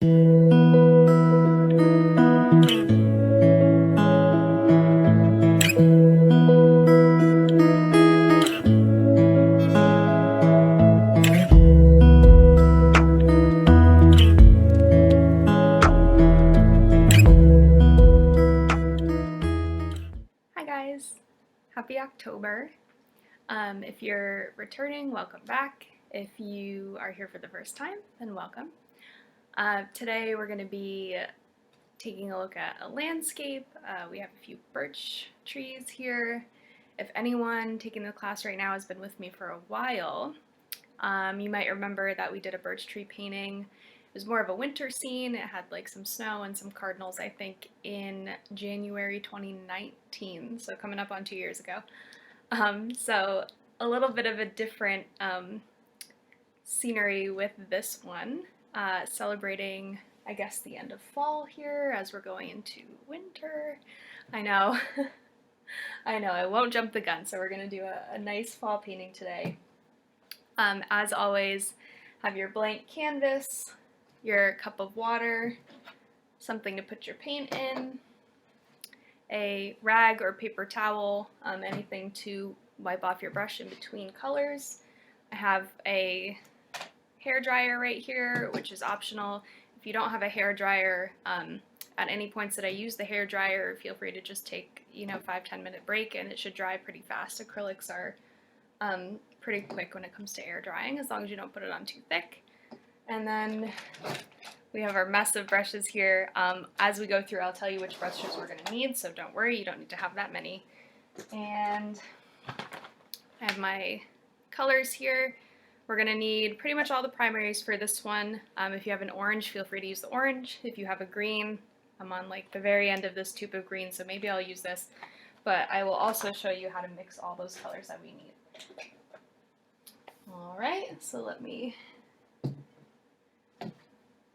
Hi guys, happy October. If you're returning, welcome back. If you are here for the first time, then welcome. Today we're going to be taking a look at a landscape. We have a few birch trees here. If anyone taking the class right now has been with me for a while, you might remember that we did a birch tree painting. It was more of a winter scene. It had like some snow and some cardinals, I think, in January 2019, so coming up on 2 years ago. So a little bit of a different scenery with this one, celebrating, I guess, the end of fall here as we're going into winter. I know, I won't jump the gun, so we're going to do a nice fall painting today. As always, have your blank canvas, your cup of water, something to put your paint in, a rag or paper towel, anything to wipe off your brush in between colors. I have a hair dryer right here, which is optional. If you don't have a hair dryer, at any points that I use the hair dryer, feel free to just take, 5-10 minute break, and it should dry pretty fast. Acrylics are pretty quick when it comes to air drying, as long as you don't put it on too thick. And then we have our mess of brushes here. As we go through, I'll tell you which brushes we're going to need, so don't worry, you don't need to have that many. And I have my colors here. We're going to need pretty much all the primaries for this one. If you have an orange, feel free to use the orange. If you have a green, I'm on like the very end of this tube of green, so maybe I'll use this. But I will also show you how to mix all those colors that we need. Alright, so let me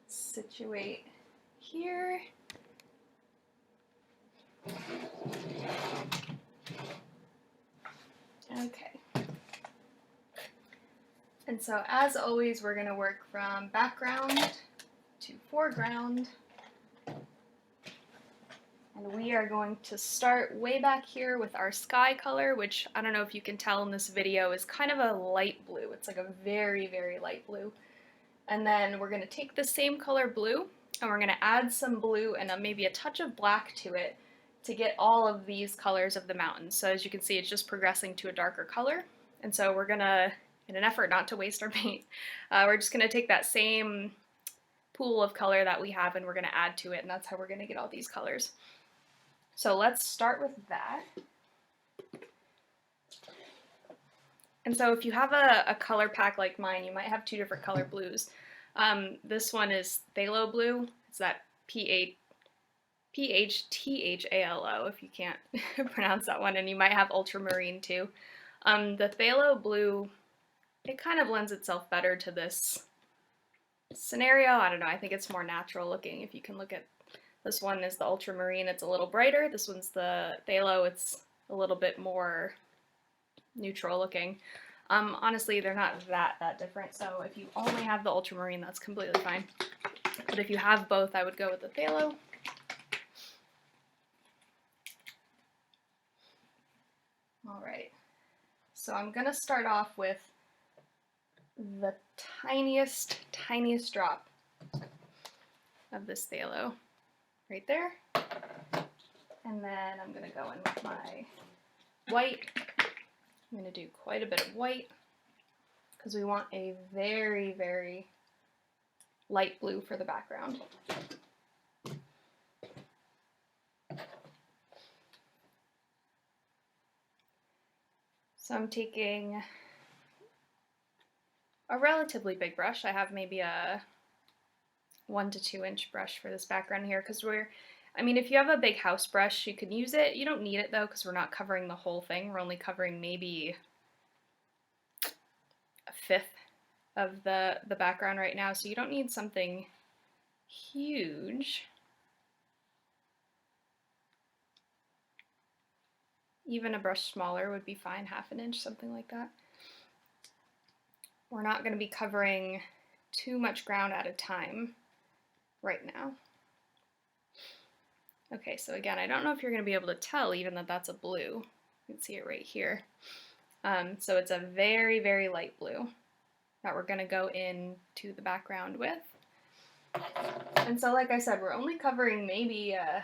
situate here. Okay. And so as always, we're going to work from background to foreground. And we are going to start way back here with our sky color, which I don't know if you can tell in this video is kind of a light blue. It's like a very, very light blue. And then we're going to take the same color blue, and we're going to add some blue and maybe a touch of black to it to get all of these colors of the mountains. So as you can see, it's just progressing to a darker color. And so we're going to, in an effort not to waste our paint, we're just going to take that same pool of color that we have and we're going to add to it, and that's how we're going to get all these colors. So let's start with that. And so if you have a color pack like mine, you might have two different color blues. This one is phthalo blue. It's that Phthalo, if you can't pronounce that one, and you might have ultramarine too. The phthalo blue, it kind of lends itself better to this scenario. I don't know, I think it's more natural looking. If you can look at this one is the ultramarine, it's a little brighter. This one's the phthalo, it's a little bit more neutral looking. Honestly, they're not that different, so if you only have the ultramarine, that's completely fine. But if you have both, I would go with the phthalo. Alright, so I'm going to start off with the tiniest drop of this phthalo right there. And then I'm going to go in with my white. I'm going to do quite a bit of white because we want a very, very light blue for the background. So I'm taking a relatively big brush. I have maybe a 1 to 2 inch brush for this background here because if you have a big house brush, you can use it. You don't need it though because we're not covering the whole thing. We're only covering maybe a fifth of the background right now, so you don't need something huge. Even a brush smaller would be fine, 1/2 inch, something like that. We're not going to be covering too much ground at a time. right now. Okay, so again, I don't know if you're going to be able to tell even that that's a blue. You can see it right here. So it's a very, very light blue that we're going to go into the background with. And so like I said, we're only covering maybe a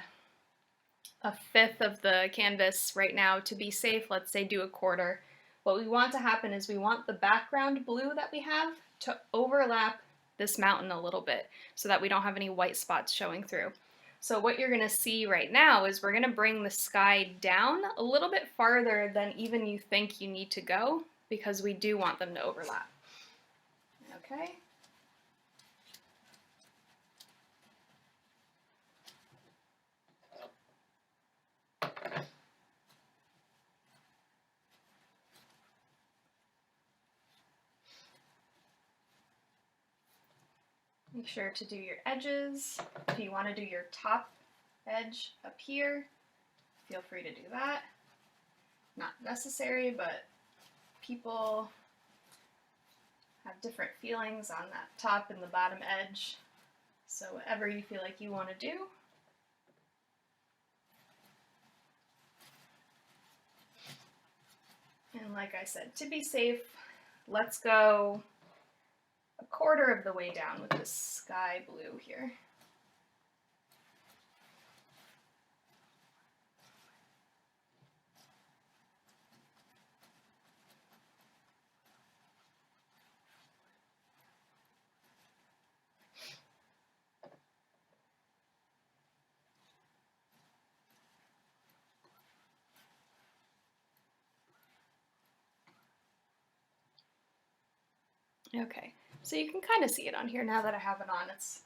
fifth of the canvas right now. To be safe, let's say do a quarter. What we want to happen is we want the background blue that we have to overlap this mountain a little bit so that we don't have any white spots showing through. So what you're going to see right now is we're going to bring the sky down a little bit farther than even you think you need to go, because we do want them to overlap. Okay. Make sure to do your edges. If you want to do your top edge up here, feel free to do that. Not necessary, but people have different feelings on that top and the bottom edge. So whatever you feel like you want to do. And like I said, to be safe, let's go a quarter of the way down with this sky blue here. Okay, so you can kind of see it on here now that I have it on. It's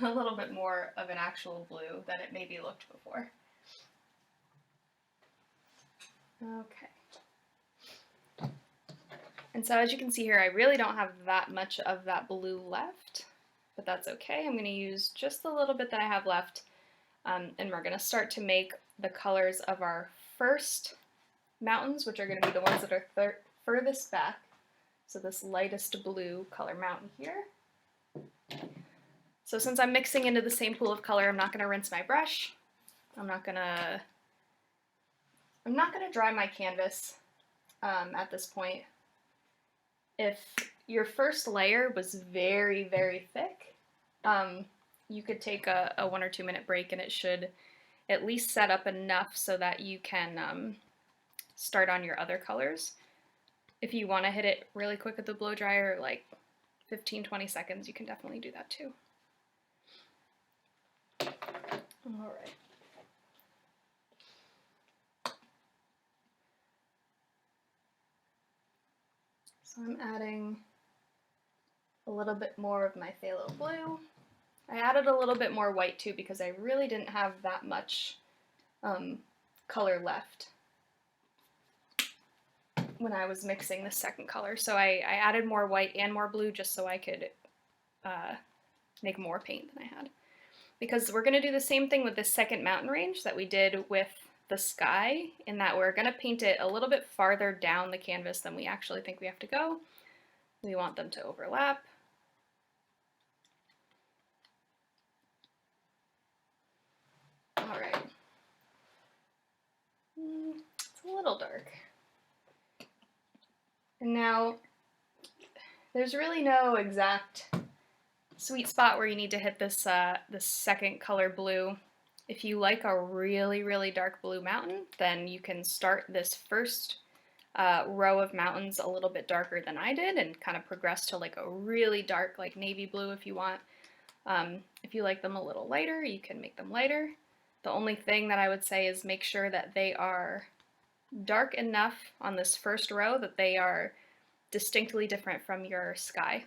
a little bit more of an actual blue than it maybe looked before. Okay. And so as you can see here, I really don't have that much of that blue left, but that's okay. I'm going to use just the little bit that I have left, and we're going to start to make the colors of our first mountains, which are going to be the ones that are furthest back. So this lightest blue color mountain here. So since I'm mixing into the same pool of color, I'm not going to rinse my brush. I'm not going to dry my canvas at this point. If your first layer was very, very thick, you could take a 1 or 2 minute break, and it should at least set up enough so that you can start on your other colors. If you want to hit it really quick with the blow dryer, like 15-20 seconds, you can definitely do that too. All right. So I'm adding a little bit more of my phthalo blue. I added a little bit more white too because I really didn't have that much color left when I was mixing the second color. So I added more white and more blue just so I could make more paint than I had. Because we're going to do the same thing with the second mountain range that we did with the sky, in that we're going to paint it a little bit farther down the canvas than we actually think we have to go. We want them to overlap. All right. It's a little dark. And now, there's really no exact sweet spot where you need to hit this this second color blue. If you like a really, really dark blue mountain, then you can start this first row of mountains a little bit darker than I did and kind of progress to like a really dark, like navy blue if you want. If you like them a little lighter, you can make them lighter. The only thing that I would say is make sure that they are dark enough on this first row that they are distinctly different from your sky.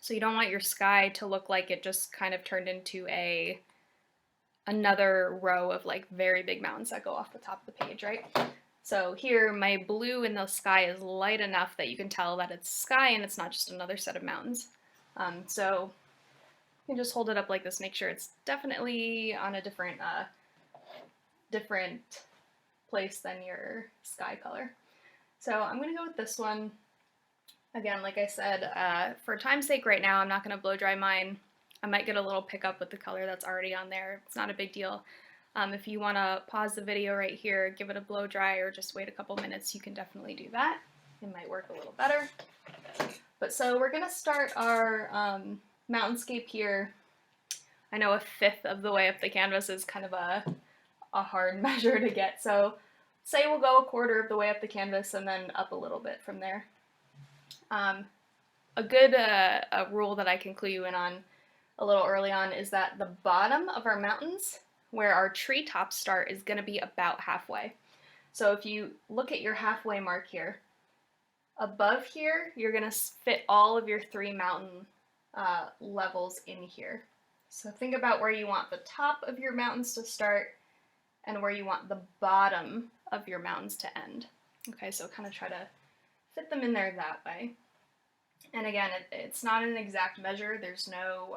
So you don't want your sky to look like it just kind of turned into another row of like very big mountains that go off the top of the page, right? So here my blue in the sky is light enough that you can tell that it's sky and it's not just another set of mountains. So you can just hold it up like this, make sure it's definitely on a different place than your sky color. So I'm going to go with this one. Again, like I said, for time's sake right now, I'm not going to blow dry mine. I might get a little pickup with the color that's already on there. It's not a big deal. If you want to pause the video right here, give it a blow dry, or just wait a couple minutes, you can definitely do that. It might work a little better. But so we're going to start our mountainscape here. I know 1/5 of the way up the canvas is kind of a hard measure to get, so say we'll go 1/4 of the way up the canvas and then up a little bit from there. A good rule that I can clue you in on a little early on is that the bottom of our mountains, where our treetops start, is going to be about halfway. So if you look at your halfway mark here, above here, you're going to fit all of your 3 mountain levels in here. So think about where you want the top of your mountains to start and where you want the bottom of your mountains to end. Okay, so kind of try to fit them in there that way. And again, it's not an exact measure. There's no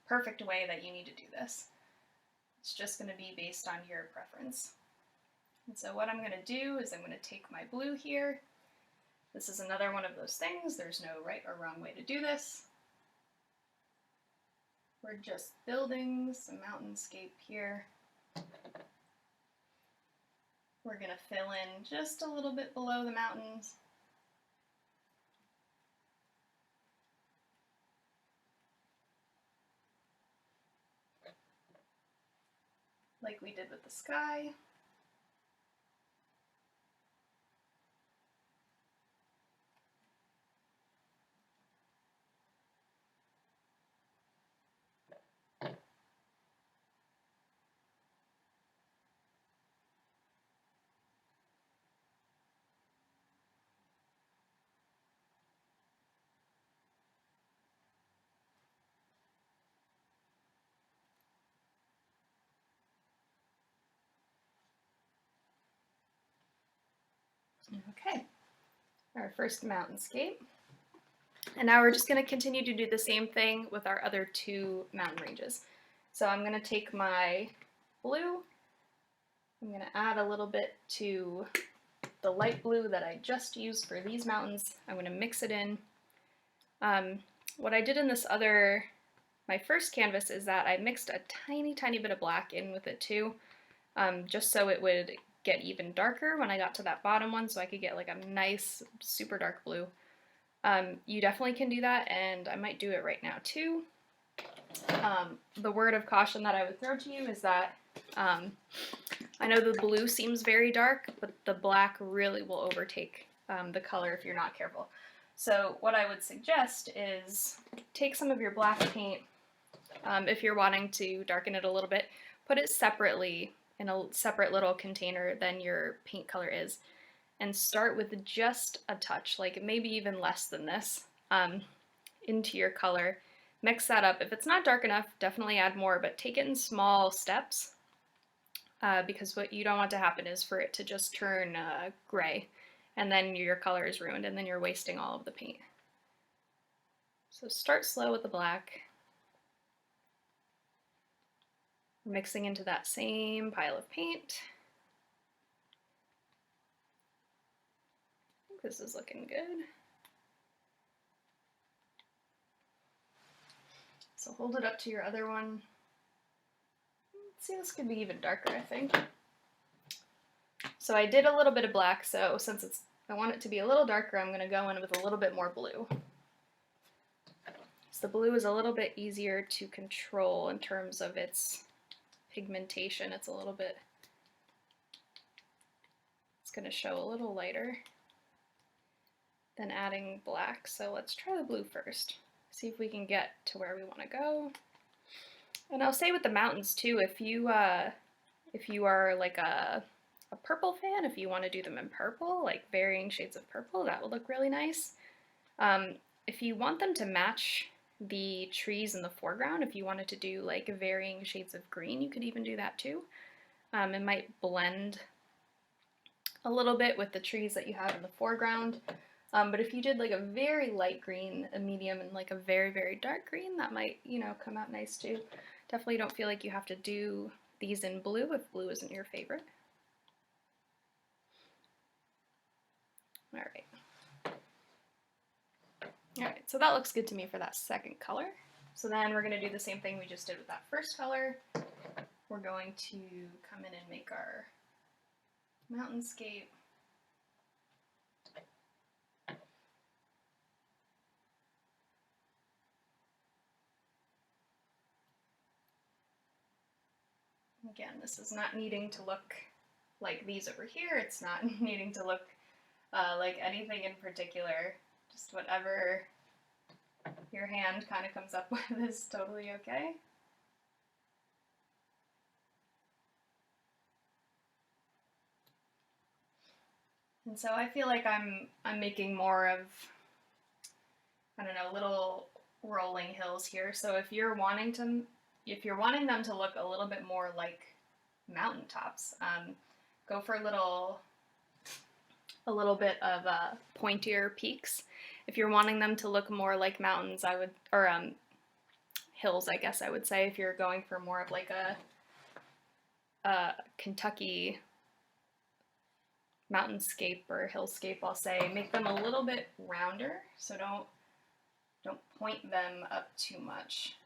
perfect way that you need to do this. It's just going to be based on your preference. And so what I'm going to do is I'm going to take my blue here. This is another one of those things. There's no right or wrong way to do this. We're just building some mountainscape here. We're going to fill in just a little bit below the mountains. Like we did with the sky. Okay, our first mountainscape. And now we're just going to continue to do the same thing with our other 2 mountain ranges. So I'm going to take my blue, I'm going to add a little bit to the light blue that I just used for these mountains. I'm going to mix it in. What I did in my first canvas is that I mixed a tiny bit of black in with it too, just so it would get even darker when I got to that bottom one, so I could get like a nice super dark blue. You definitely can do that, and I might do it right now too. The word of caution that I would throw to you is that I know the blue seems very dark, but the black really will overtake the color if you're not careful. So what I would suggest is take some of your black paint, if you're wanting to darken it a little bit, put it separately in a separate little container than your paint color is, and start with just a touch, like maybe even less than this, into your color. Mix that up. If it's not dark enough, definitely add more, but take it in small steps, because what you don't want to happen is for it to just turn gray, and then your color is ruined, and then you're wasting all of the paint. So start slow with the black. Mixing into that same pile of paint. I think this is looking good. So hold it up to your other one. Let's see, this could be even darker, I think. So I did a little bit of black, so since I want it to be a little darker, I'm going to go in with a little bit more blue. So the blue is a little bit easier to control in terms of its pigmentation. It's going to show a little lighter than adding black. So let's try the blue first. See if we can get to where we want to go. And I'll say with the mountains too, if you are like a purple fan, if you want to do them in purple, like varying shades of purple, that would look really nice. If you want them to match the trees in the foreground, if you wanted to do like varying shades of green, you could even do that too. It might blend a little bit with the trees that you have in the foreground. But if you did like a very light green, a medium, and like a very dark green, that might, come out nice too. Definitely don't feel like you have to do these in blue if blue isn't your favorite. Alright, so that looks good to me for that second color. so then we're going to do the same thing we just did with that first color. We're going to come in and make our mountainscape. Again, this is not needing to look like these over here. It's not needing to look like anything in particular. Just whatever your hand kind of comes up with is totally okay. And so I feel like I'm making more of, I don't know, little rolling hills here. So if you're wanting them to look a little bit more like mountaintops, go for a little bit of pointier peaks. If you're wanting them to look more like mountains, I would, or hills, I guess I would say, if you're going for more of like a Kentucky mountainscape or hillscape, I'll say, make them a little bit rounder, so don't point them up too much.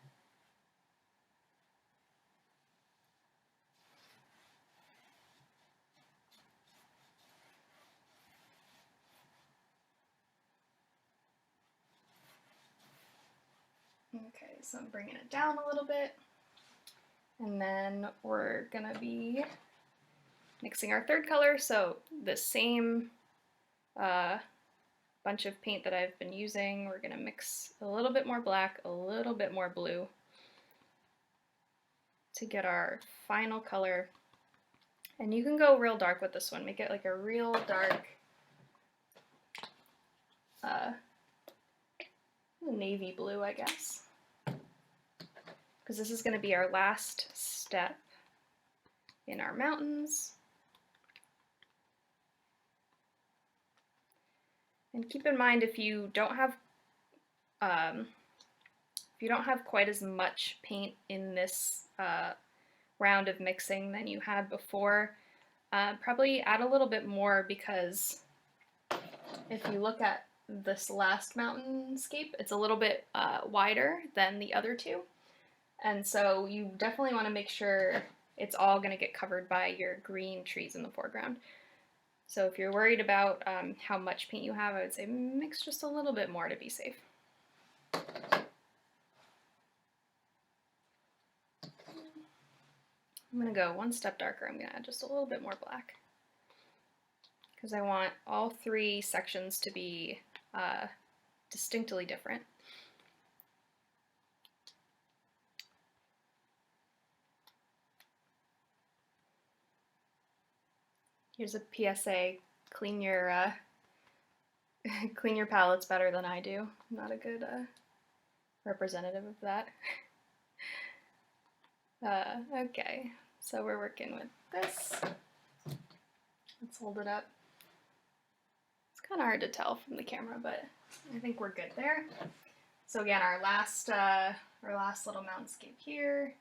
Okay, so I'm bringing it down a little bit, and then we're gonna be mixing our third color, so the same bunch of paint that I've been using, we're gonna mix a little bit more black, a little bit more blue to get our final color. And you can go real dark with this one, make it like a real dark navy blue, I guess, because this is going to be our last step in our mountains. And keep in mind, if you don't have quite as much paint in this round of mixing than you had before, probably add a little bit more, because if you look at this last mountainscape, it's a little bit wider than the other two, and so you definitely want to make sure it's all going to get covered by your green trees in the foreground. So if you're worried about how much paint you have, I would say mix just a little bit more to be safe. I'm going to go one step darker. I'm going to add just a little bit more black, because I want all three sections to be distinctly different. Here's a PSA, clean your clean your palettes better than I do. I'm not a good representative of that. Okay, so we're working with this. Let's hold it up. It's kind of hard to tell from the camera, but I think we're good there. So again, our last little mountainscape here.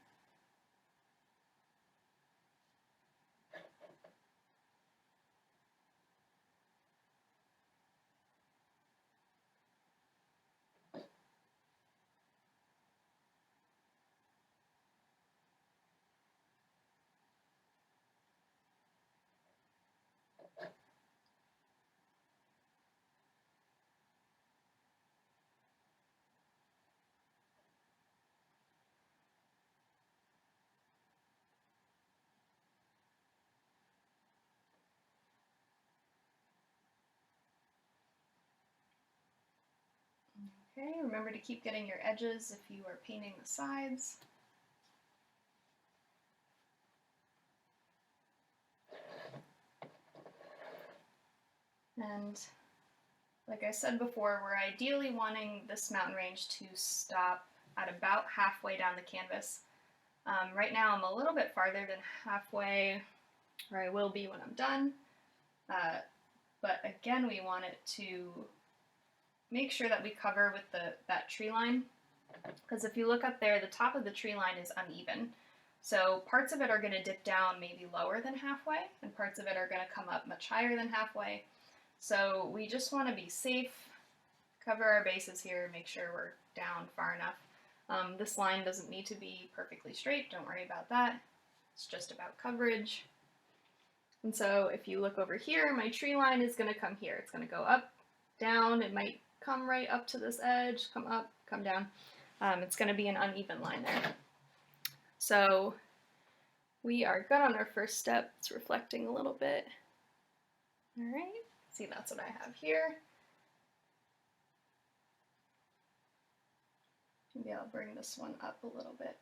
Okay, remember to keep getting your edges if you are painting the sides. And like I said before, we're ideally wanting this mountain range to stop at about halfway down the canvas. Right now I'm a little bit farther than halfway, or I will be when I'm done. But again, we want it to make sure that we cover with that tree line, because if you look up there, the top of the tree line is uneven. So parts of it are going to dip down maybe lower than halfway, and parts of it are going to come up much higher than halfway. So we just want to be safe, cover our bases here, make sure we're down far enough. This line doesn't need to be perfectly straight, don't worry about that. It's just about coverage. And so if you look over here, my tree line is going to come here. It's going to go up, down, it might come right up to this edge, come up, come down. It's going to be an uneven line there. So we are good on our first step. It's reflecting a little bit. All right, see, that's what I have here. Maybe I'll bring this one up a little bit.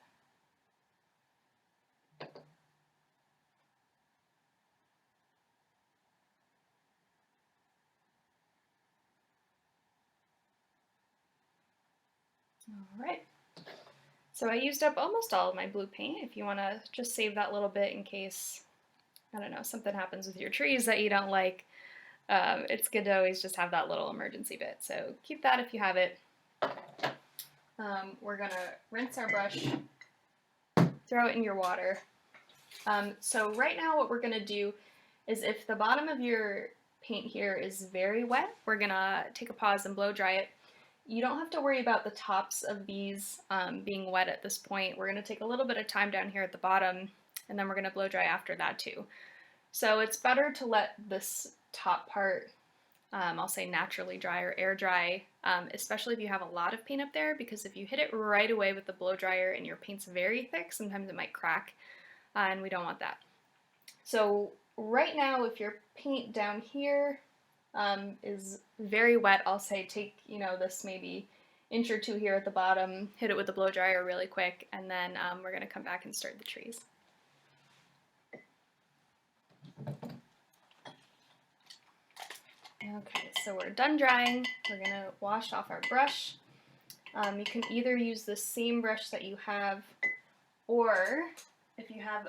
All right. So I used up almost all of my blue paint. If you want to just save that little bit in case, I don't know, something happens with your trees that you don't like, it's good to always just have that little emergency bit. So keep that if you have it. We're going to rinse our brush, throw it in your water. So right now what we're going to do is if the bottom of your paint here is very wet, we're going to take a pause and blow dry it. You don't have to worry about the tops of these being wet at this point. We're going to take a little bit of time down here at the bottom, and then we're going to blow dry after that too. So it's better to let this top part, I'll say naturally dry or air dry, especially if you have a lot of paint up there, because if you hit it right away with the blow dryer and your paint's very thick, sometimes it might crack, and we don't want that. So right now, if your paint down here is very wet, I'll say take, this maybe inch or two here at the bottom, hit it with the blow dryer really quick, and then we're going to come back and start the trees. Okay, so we're done drying. We're going to wash off our brush. You can either use the same brush that you have, or if you have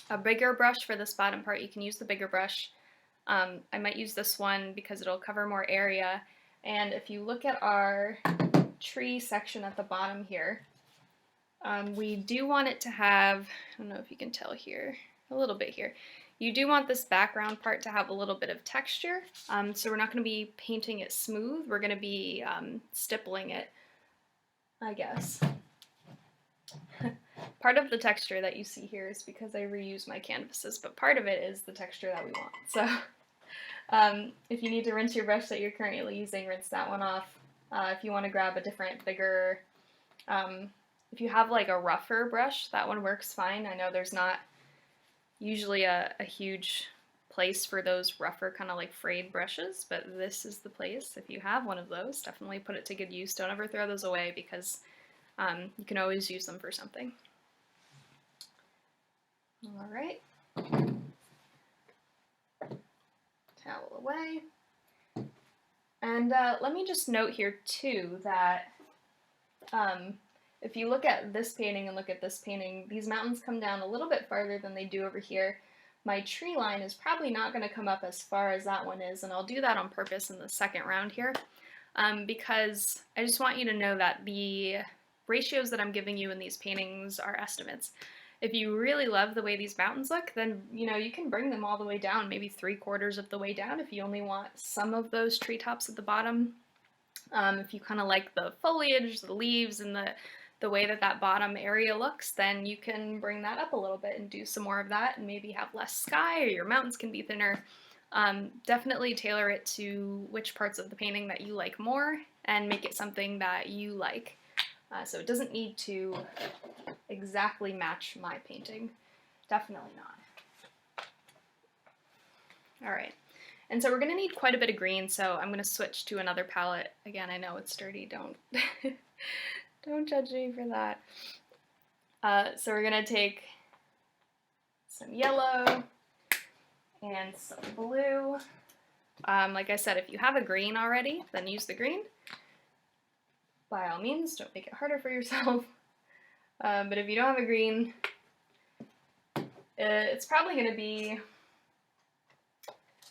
a bigger brush for this bottom part, you can use the bigger brush. I might use this one because it'll cover more area. And if you look at our tree section at the bottom here, we do want it to have, I don't know if you can tell here, a little bit here. You do want this background part to have a little bit of texture. So we're not going to be painting it smooth. We're going to be stippling it, I guess. Part of the texture that you see here is because I reuse my canvases, but part of it is the texture that we want. So if you need to rinse your brush that you're currently using, rinse that one off. If you want to grab a different, bigger, if you have like a rougher brush, that one works fine. I know there's not usually a huge place for those rougher kind of like frayed brushes, but this is the place. If you have one of those, definitely put it to good use. Don't ever throw those away because you can always use them for something. All right. Towel away. And let me just note here too that if you look at this painting and look at this painting, these mountains come down a little bit farther than they do over here. My tree line is probably not going to come up as far as that one is, and I'll do that on purpose in the second round here because I just want you to know that the ratios that I'm giving you in these paintings are estimates. If you really love the way these mountains look, then you can bring them all the way down, maybe 3/4 of the way down if you only want some of those treetops at the bottom. If you kind of like the foliage, the leaves, and the way that bottom area looks, then you can bring that up a little bit and do some more of that and maybe have less sky, or your mountains can be thinner. Definitely tailor it to which parts of the painting that you like more and make it something that you like. So it doesn't need to exactly match my painting. Definitely not. All right. And so we're going to need quite a bit of green, so I'm going to switch to another palette. Again, I know it's dirty, don't don't judge me for that. So we're going to take some yellow and some blue. Like I said, if you have a green already, then use the green. By all means, don't make it harder for yourself. But if you don't have a green, it's probably going to be,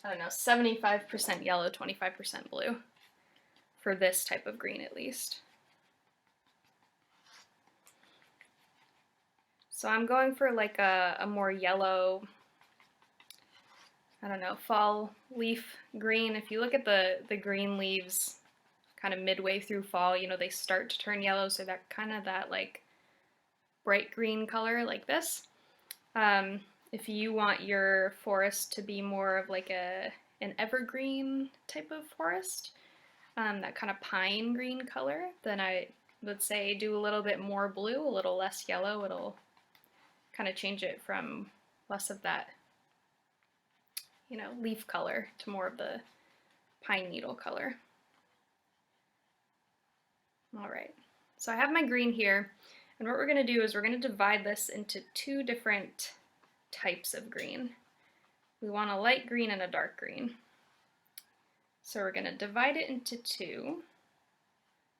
I don't know, 75% yellow, 25% blue for this type of green at least. So I'm going for like a more yellow, I don't know, fall leaf green. If you look at the green leaves kind of midway through fall, you know, they start to turn yellow, so that kind of that like bright green color like this. If you want your forest to be more of like an evergreen type of forest, that kind of pine green color, then I would say do a little bit more blue, a little less yellow. It'll kind of change it from less of that, you know, leaf color to more of the pine needle color. All right, so I have my green here, and what we're going to do is we're going to divide this into two different types of green. We want a light green and a dark green. So we're going to divide it into two.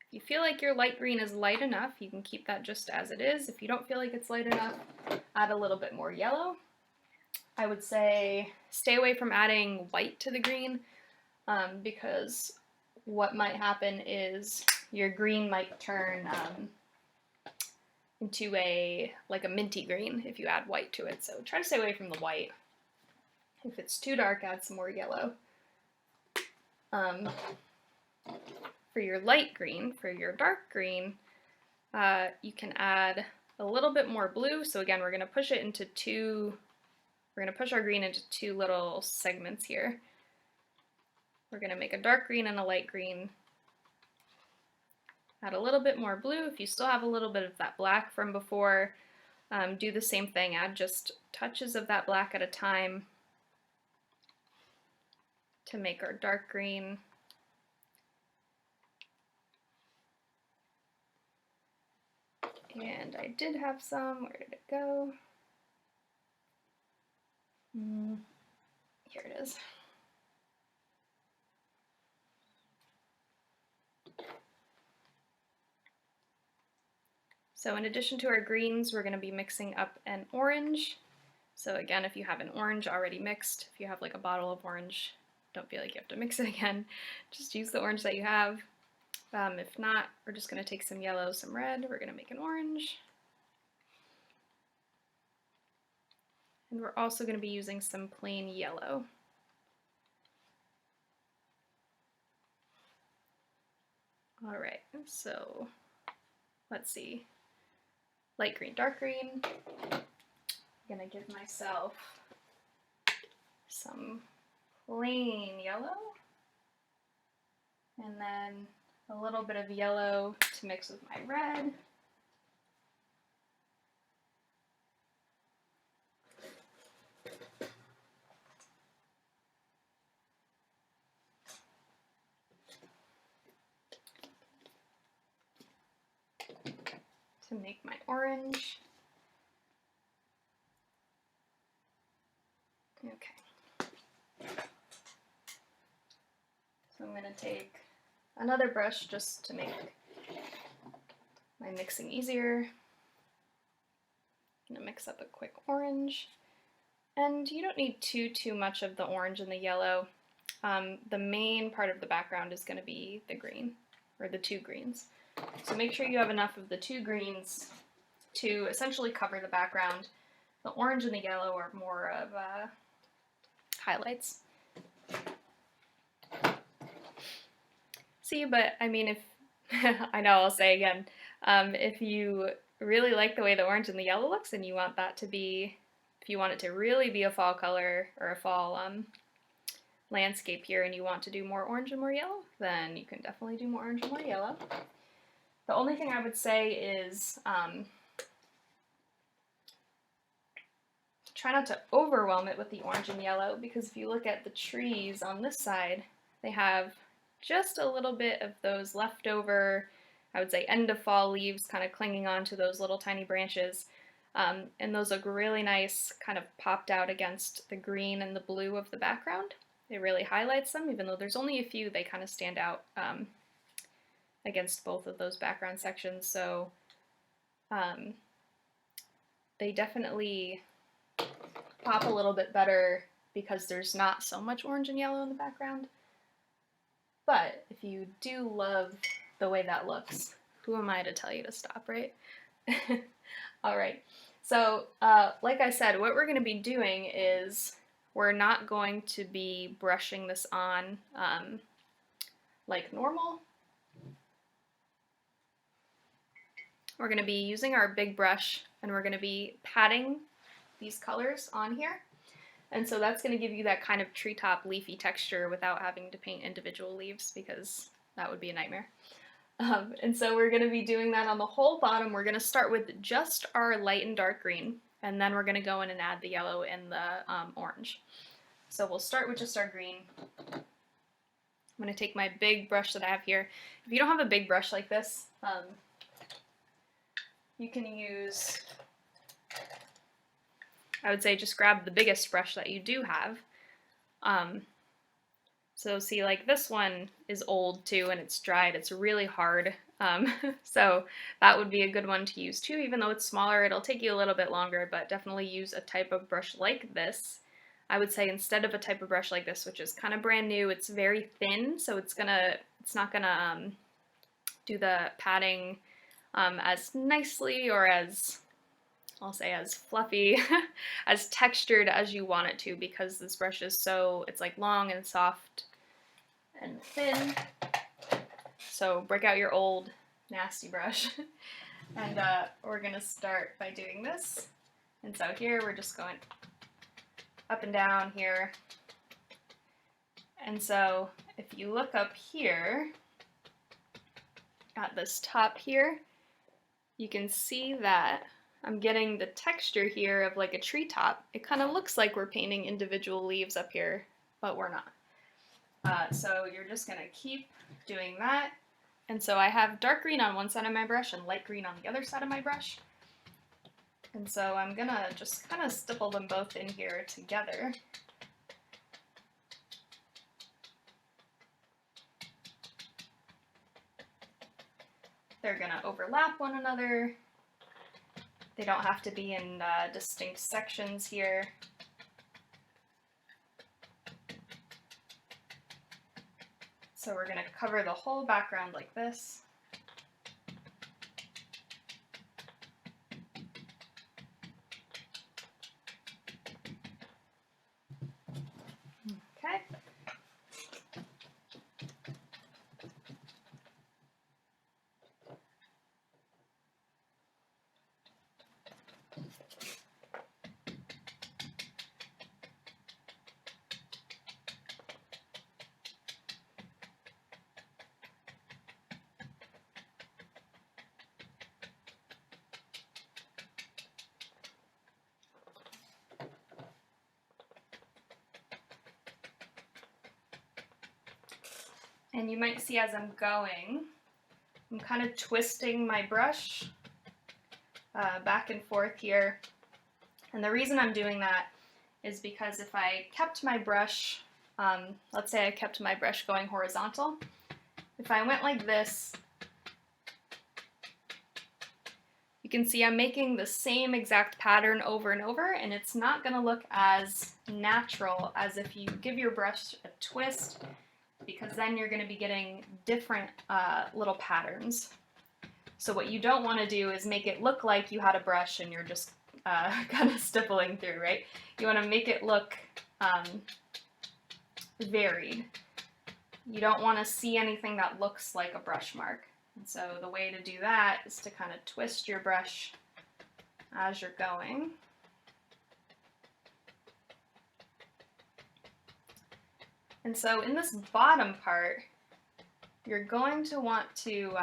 If you feel like your light green is light enough, you can keep that just as it is. If you don't feel like it's light enough, add a little bit more yellow. I would say stay away from adding white to the green, because what might happen is your green might turn into like a minty green if you add white to it. So try to stay away from the white. If it's too dark, add some more yellow. For your light green, for your dark green, you can add a little bit more blue. So again, we're going to push it into we're going to push our green into two little segments here. We're going to make a dark green and a light green. Add a little bit more blue. If you still have a little bit of that black from before, do the same thing. Add just touches of that black at a time to make our dark green. And I did have some. Where did it go? Here it is. So in addition to our greens, we're going to be mixing up an orange. So again, if you have an orange already mixed, if you have like a bottle of orange, don't feel like you have to mix it again. Just use the orange that you have. If not, we're just going to take some yellow, some red. We're going to make an orange. And we're also going to be using some plain yellow. All right, so let's see. Light green, dark green. I'm going to give myself some plain yellow. And then a little bit of yellow to mix with my red. To make my orange. Okay. So I'm going to take another brush just to make my mixing easier. I'm going to mix up a quick orange. And you don't need too much of the orange and the yellow. The main part of the background is going to be the green, or the two greens. So make sure you have enough of the two greens to essentially cover the background. The orange and the yellow are more of highlights. See, but I mean, if I know I'll say again, if you really like the way the orange and the yellow looks and you want that to be, if you want it to really be a fall color or a fall landscape here and you want to do more orange and more yellow, then you can definitely do more orange and more yellow. The only thing I would say is try not to overwhelm it with the orange and yellow, because if you look at the trees on this side, they have just a little bit of those leftover, I would say end of fall leaves kind of clinging onto those little tiny branches. And those look really nice, kind of popped out against the green and the blue of the background. It really highlights them, even though there's only a few, they kind of stand out against both of those background sections. So they definitely pop a little bit better because there's not so much orange and yellow in the background. But if you do love the way that looks, who am I to tell you to stop, right? All right, so like I said, what we're going to be doing is we're not going to be brushing this on like normal. we're going to be using our big brush and we're going to be patting these colors on here. And so that's going to give you that kind of treetop leafy texture without having to paint individual leaves, because that would be a nightmare. And so we're going to be doing that on the whole bottom. We're going to start with just our light and dark green, and then we're going to go in and add the yellow and the orange. So we'll start with just our green. I'm going to take my big brush that I have here. If you don't have a big brush like this, you can use, I would say just grab the biggest brush that you do have. So see, like this one is old too, and it's dried. It's really hard. So that would be a good one to use too. Even though it's smaller, it'll take you a little bit longer, but definitely use a type of brush like this. I would say instead of a type of brush like this, which is kind of brand new, it's very thin, so it's not gonna do the padding as nicely or as, I'll say, as fluffy, as textured as you want it to, because this brush is so, it's like long and soft and thin. So break out your old nasty brush. And we're gonna start by doing this. And so here we're just going up and down here. And so if you look up here at this top here, you can see that I'm getting the texture here of like a treetop. It kind of looks like we're painting individual leaves up here, but we're not. So you're just gonna keep doing that. And so I have dark green on one side of my brush and light green on the other side of my brush. And so I'm gonna just kind of stipple them both in here together. They're gonna overlap one another. They don't have to be in distinct sections here. So we're gonna cover the whole background like this. Okay. And you might see as I'm going, I'm kind of twisting my brush back and forth here. And the reason I'm doing that is because if I kept my brush, let's say I kept my brush going horizontal, if I went like this, you can see I'm making the same exact pattern over and over, and it's not going to look as natural as if you give your brush a twist, because then you're going to be getting different little patterns. So what you don't want to do is make it look like you had a brush and you're just kind of stippling through, right? You want to make it look varied. You don't want to see anything that looks like a brush mark. And so the way to do that is to kind of twist your brush as you're going. And so in this bottom part, you're going to want to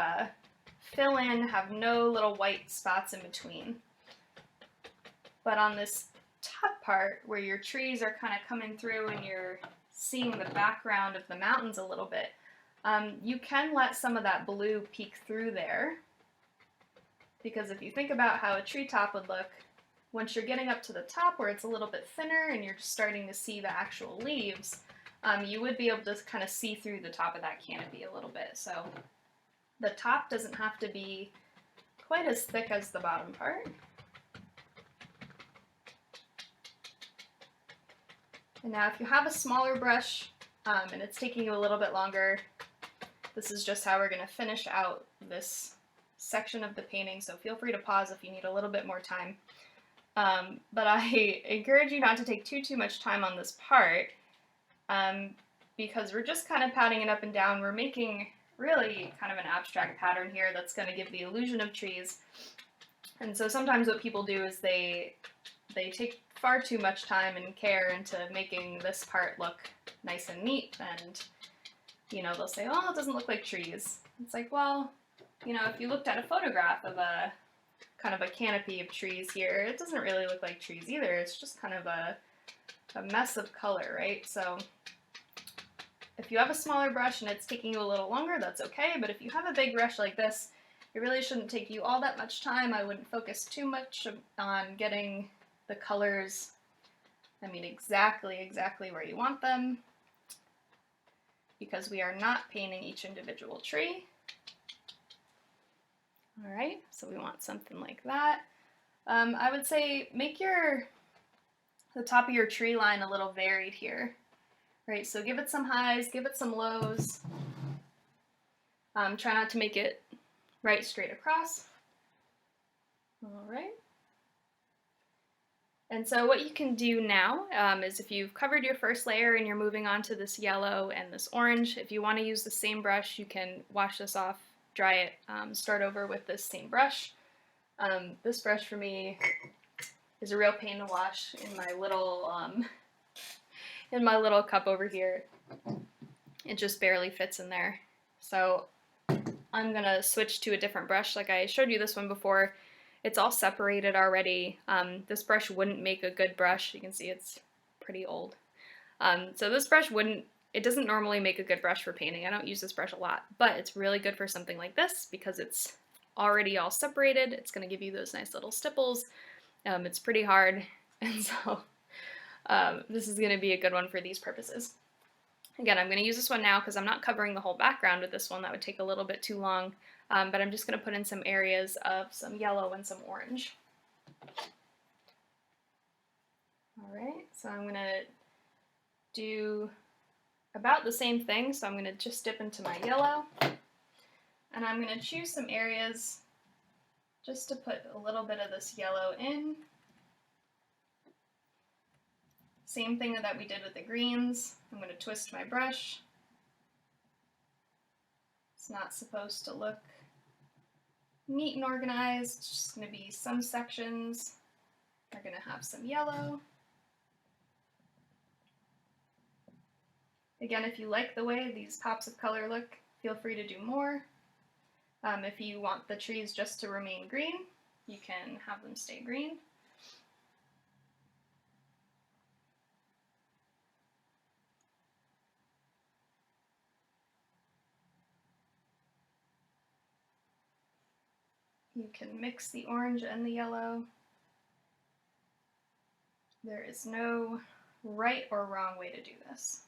fill in, have no little white spots in between. But on this top part, where your trees are kind of coming through and you're seeing the background of the mountains a little bit, you can let some of that blue peek through there. Because if you think about how a treetop would look, once you're getting up to the top where it's a little bit thinner and you're starting to see the actual leaves, you would be able to kind of see through the top of that canopy a little bit. So the top doesn't have to be quite as thick as the bottom part. And now if you have a smaller brush and it's taking you a little bit longer, this is just how we're going to finish out this section of the painting, so feel free to pause if you need a little bit more time. But I encourage you not to take too much time on this part, because we're just kind of patting it up and down. We're really kind of an abstract pattern here that's going to give the illusion of trees. And so sometimes what people do is they take far too much time and care into making this part look nice and neat, and you know, they'll say, oh, it doesn't look like trees. It's like, well, you know, if you looked at a photograph of a kind of a canopy of trees here, it doesn't really look like trees either. It's just kind of a mess of color, right? So if you have a smaller brush and it's taking you a little longer, that's okay. But if you have a big brush like this, it really shouldn't take you all that much time. I wouldn't focus too much on getting the colors, I mean, exactly where you want them, because we are not painting each individual tree. All right, so we want something like that. I would say make the top of your tree line a little varied here, right? So give it some highs, give it some lows. Try not to make it right straight across. All right. And so what you can do now is if you've covered your first layer and you're moving on to this yellow and this orange, if you want to use the same brush, you can wash this off, dry it, start over with this same brush. This brush for me is a real pain to wash in my little cup over here. It just barely fits in there. So I'm gonna switch to a different brush. Like I showed you this one before. It's all separated already. This brush wouldn't make a good brush. You can see it's pretty old. So this brush it doesn't normally make a good brush for painting. I don't use this brush a lot, but it's really good for something like this because it's already all separated. It's gonna give you those nice little stipples. It's pretty hard, and so this is gonna be a good one for these purposes. Again, I'm going to use this one now because I'm not covering the whole background with this one. That would take a little bit too long, but I'm just going to put in some areas of some yellow and some orange. All right, so I'm going to do about the same thing. So I'm going to just dip into my yellow, and I'm going to choose some areas just to put a little bit of this yellow in. Same thing that we did with the greens. I'm going to twist my brush. It's not supposed to look neat and organized. It's just going to be some sections are going to have some yellow. Again, if you like the way these pops of color look, feel free to do more. If you want the trees just to remain green, you can have them stay green. You can mix the orange and the yellow. There is no right or wrong way to do this.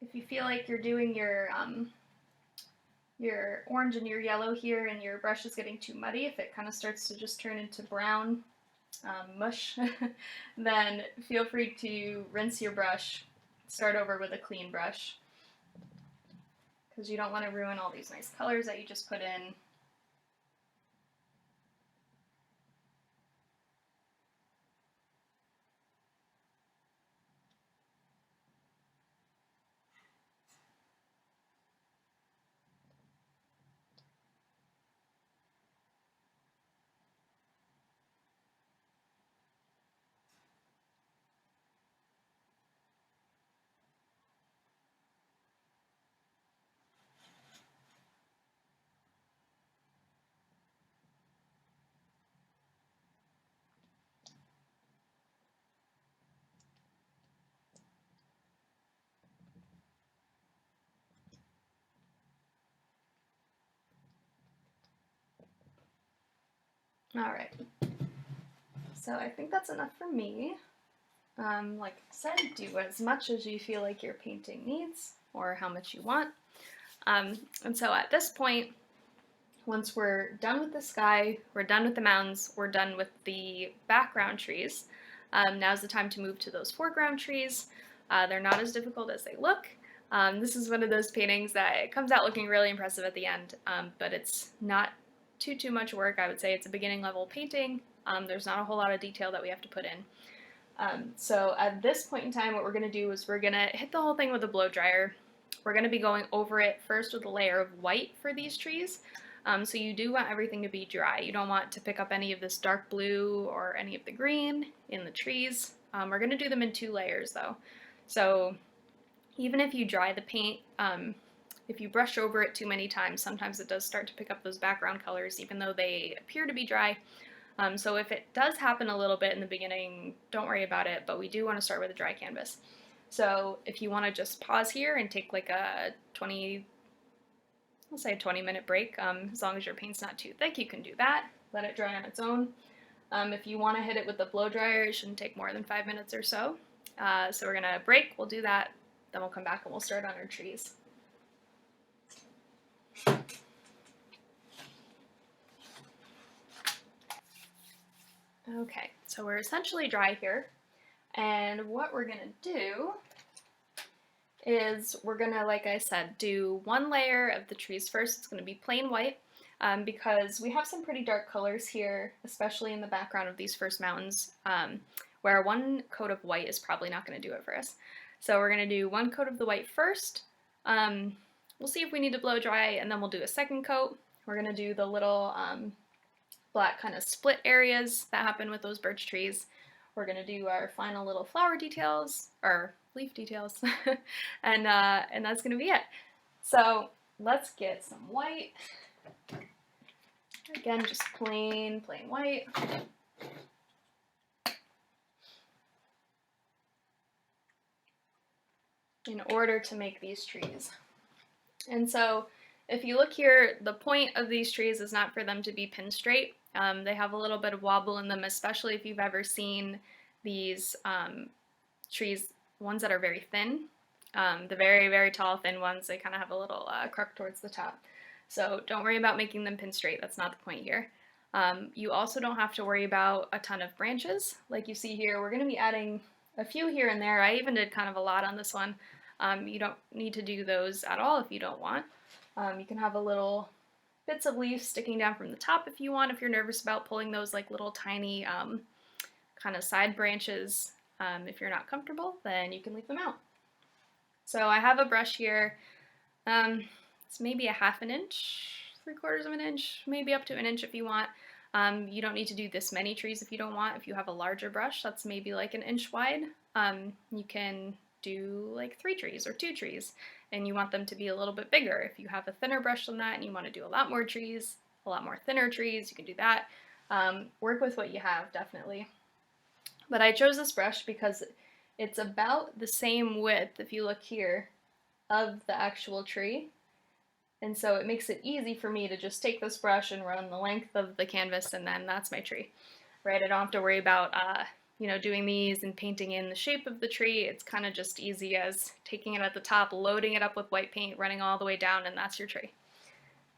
If you feel like you're doing your orange and your yellow here and your brush is getting too muddy, if it kind of starts to just turn into brown mush, then feel free to rinse your brush, start over with a clean brush, because you don't want to ruin all these nice colors that you just put in. Alright, so I think that's enough for me. Like I said, do as much as you feel like your painting needs, or how much you want. And so at this point, once we're done with the sky, we're done with the mountains, we're done with the background trees, now's the time to move to those foreground trees. They're not as difficult as they look. This is one of those paintings that it comes out looking really impressive at the end, but it's not too much work. I would say it's a beginning level painting. There's not a whole lot of detail that we have to put in. So at this point in time, what we're going to do is we're going to hit the whole thing with a blow dryer. We're going to be going over it first with a layer of white for these trees. So you do want everything to be dry. You don't want to pick up any of this dark blue or any of the green in the trees. We're going to do them in 2 layers though. So even if you dry the paint, if you brush over it too many times, sometimes it does start to pick up those background colors even though they appear to be dry. So if it does happen a little bit in the beginning, don't worry about it, but we do want to start with a dry canvas. So if you want to just pause here and take like a 20-minute break, as long as your paint's not too thick, you can do that. Let it dry on its own. If you want to hit it with the blow dryer, it shouldn't take more than 5 minutes or so. So we're going to break, we'll do that, then we'll come back and we'll start on our trees. Okay, so we're essentially dry here, and what we're going to do is we're going to, like I said, do 1 layer of the trees first. It's going to be plain white because we have some pretty dark colors here, especially in the background of these first mountains, where 1 coat of white is probably not going to do it for us. So we're going to do 1 coat of the white first. We'll see if we need to blow dry, and then we'll do a 2nd coat. We're going to do the little black kind of split areas that happen with those birch trees. We're going to do our final little flower details, or leaf details, and that's going to be it. So let's get some white. Again, just plain white. In order to make these trees. And so if you look here, the point of these trees is not for them to be pin straight. They have a little bit of wobble in them, especially if you've ever seen these trees, ones that are very thin. The very tall, thin ones, they kind of have a little crook towards the top. So don't worry about making them pin straight. That's not the point here. You also don't have to worry about a ton of branches. Like you see here, we're going to be adding a few here and there. I even did kind of a lot on this one. You don't need to do those at all if you don't want. You can have a little bits of leaves sticking down from the top if you want. If you're nervous about pulling those like little tiny kind of side branches, if you're not comfortable, then you can leave them out. So I have a brush here. It's maybe a 1/2 inch, 3/4 of an inch, maybe up to 1 inch if you want. You don't need to do this many trees if you don't want. If you have a larger brush that's maybe like 1 inch wide, you can do like 3 trees or 2 trees, and you want them to be a little bit bigger. If you have a thinner brush than that and you want to do a lot more trees, a lot more thinner trees, you can do that. Work with what you have, definitely. But I chose this brush because it's about the same width, if you look here, of the actual tree. And so it makes it easy for me to just take this brush and run the length of the canvas, and then that's my tree, right? I don't have to worry about, doing these and painting in the shape of the tree. It's kind of just easy as taking it at the top, loading it up with white paint, running all the way down, and that's your tree.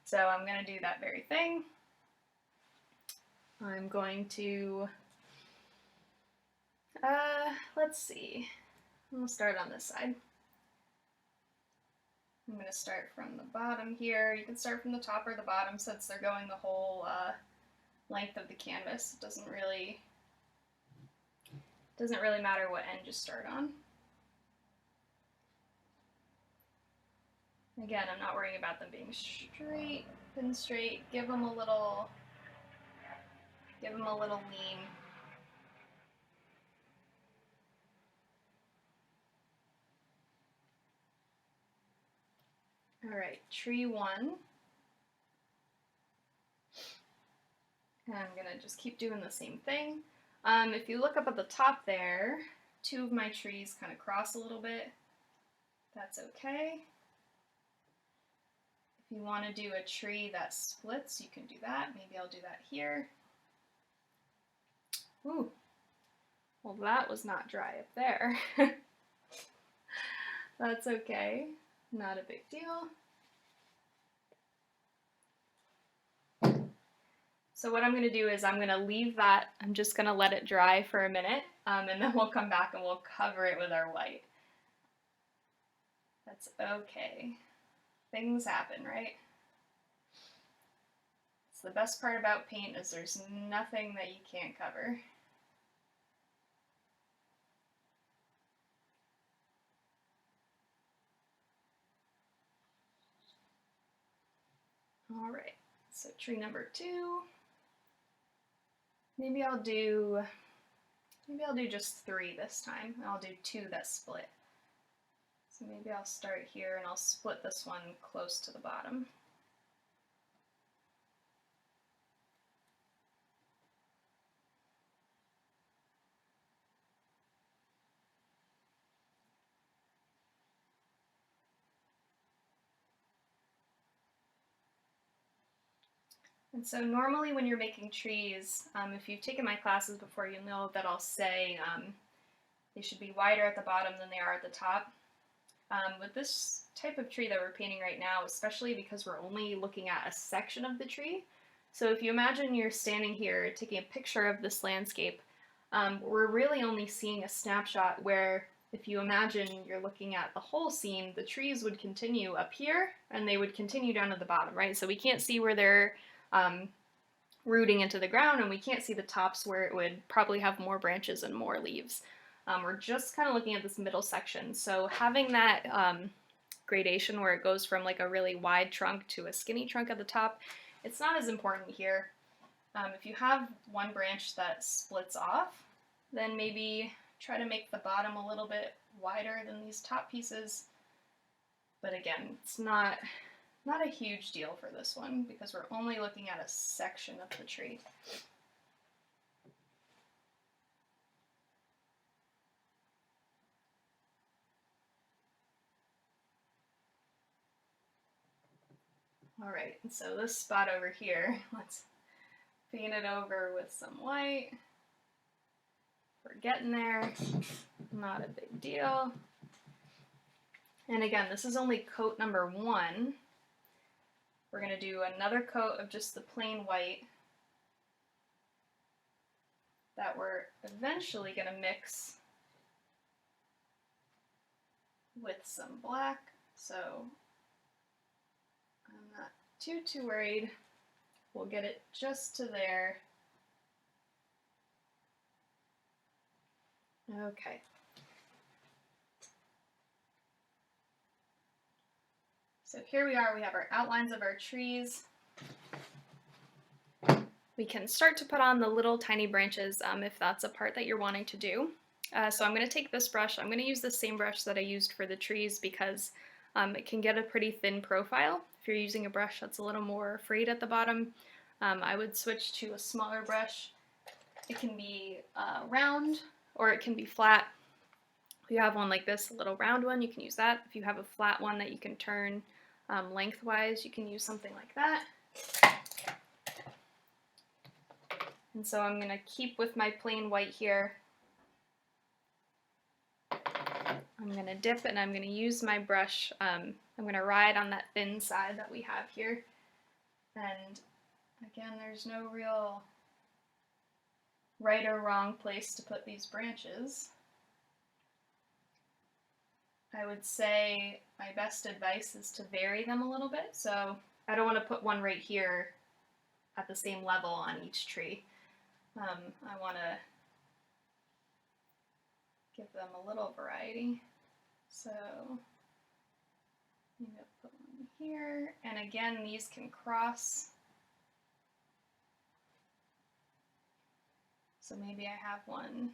So I'm going to do that very thing. I'm going to, let's see, we'll start on this side. I'm going to start from the bottom here. You can start from the top or the bottom since they're going the whole length of the canvas. It doesn't really matter what end you start on. Again, I'm not worrying about them being straight, pin straight. Give them a little lean. All right, tree 1. And I'm gonna just keep doing the same thing. If you look up at the top there, 2 of my trees kind of cross a little bit. That's okay. If you want to do a tree that splits, you can do that. Maybe I'll do that here. Well, that was not dry up there. That's okay, not a big deal. So what I'm going to do is I'm going to leave that, I'm just going to let it dry for a minute, and then we'll come back and we'll cover it with our white. That's okay. Things happen, right? It's the best part about paint is there's nothing that you can't cover. All right, so tree number 2. Maybe I'll do just 3 this time. I'll do 2 that split. So maybe I'll start here and I'll split this one close to the bottom. And so normally when you're making trees, if you've taken my classes before, you'll know that I'll say they should be wider at the bottom than they are at the top. With this type of tree that we're painting right now, especially because we're only looking at a section of the tree, so if you imagine you're standing here taking a picture of this landscape, we're really only seeing a snapshot where if you imagine you're looking at the whole scene, the trees would continue up here and they would continue down to the bottom, right? So we can't see where they're rooting into the ground, and we can't see the tops where it would probably have more branches and more leaves. We're just kind of looking at this middle section. So having that gradation where it goes from like a really wide trunk to a skinny trunk at the top, it's not as important here. If you have one branch that splits off, then maybe try to make the bottom a little bit wider than these top pieces. But again, it's not a huge deal for this one because we're only looking at a section of the tree. All right, and so this spot over here, let's paint it over with some white. We're getting there, not a big deal. And again, this is only coat number 1. We're going to do another coat of just the plain white that we're eventually going to mix with some black, so I'm not too worried. We'll get it just to there. Okay. So here we are, we have our outlines of our trees. We can start to put on the little tiny branches if that's a part that you're wanting to do. So I'm going to take this brush. I'm going to use the same brush that I used for the trees because it can get a pretty thin profile. If you're using a brush that's a little more frayed at the bottom, I would switch to a smaller brush. It can be round or it can be flat. If you have one like this, a little round one, you can use that. If you have a flat one that you can turn lengthwise, you can use something like that. And so I'm going to keep with my plain white here. I'm going to dip and I'm going to use my brush. I'm going to ride on that thin side that we have here. And again, there's no real right or wrong place to put these branches. I would say my best advice is to vary them a little bit. So I don't want to put one right here at the same level on each tree. I want to give them a little variety. So maybe I'll put one here. And again, these can cross. So maybe I have one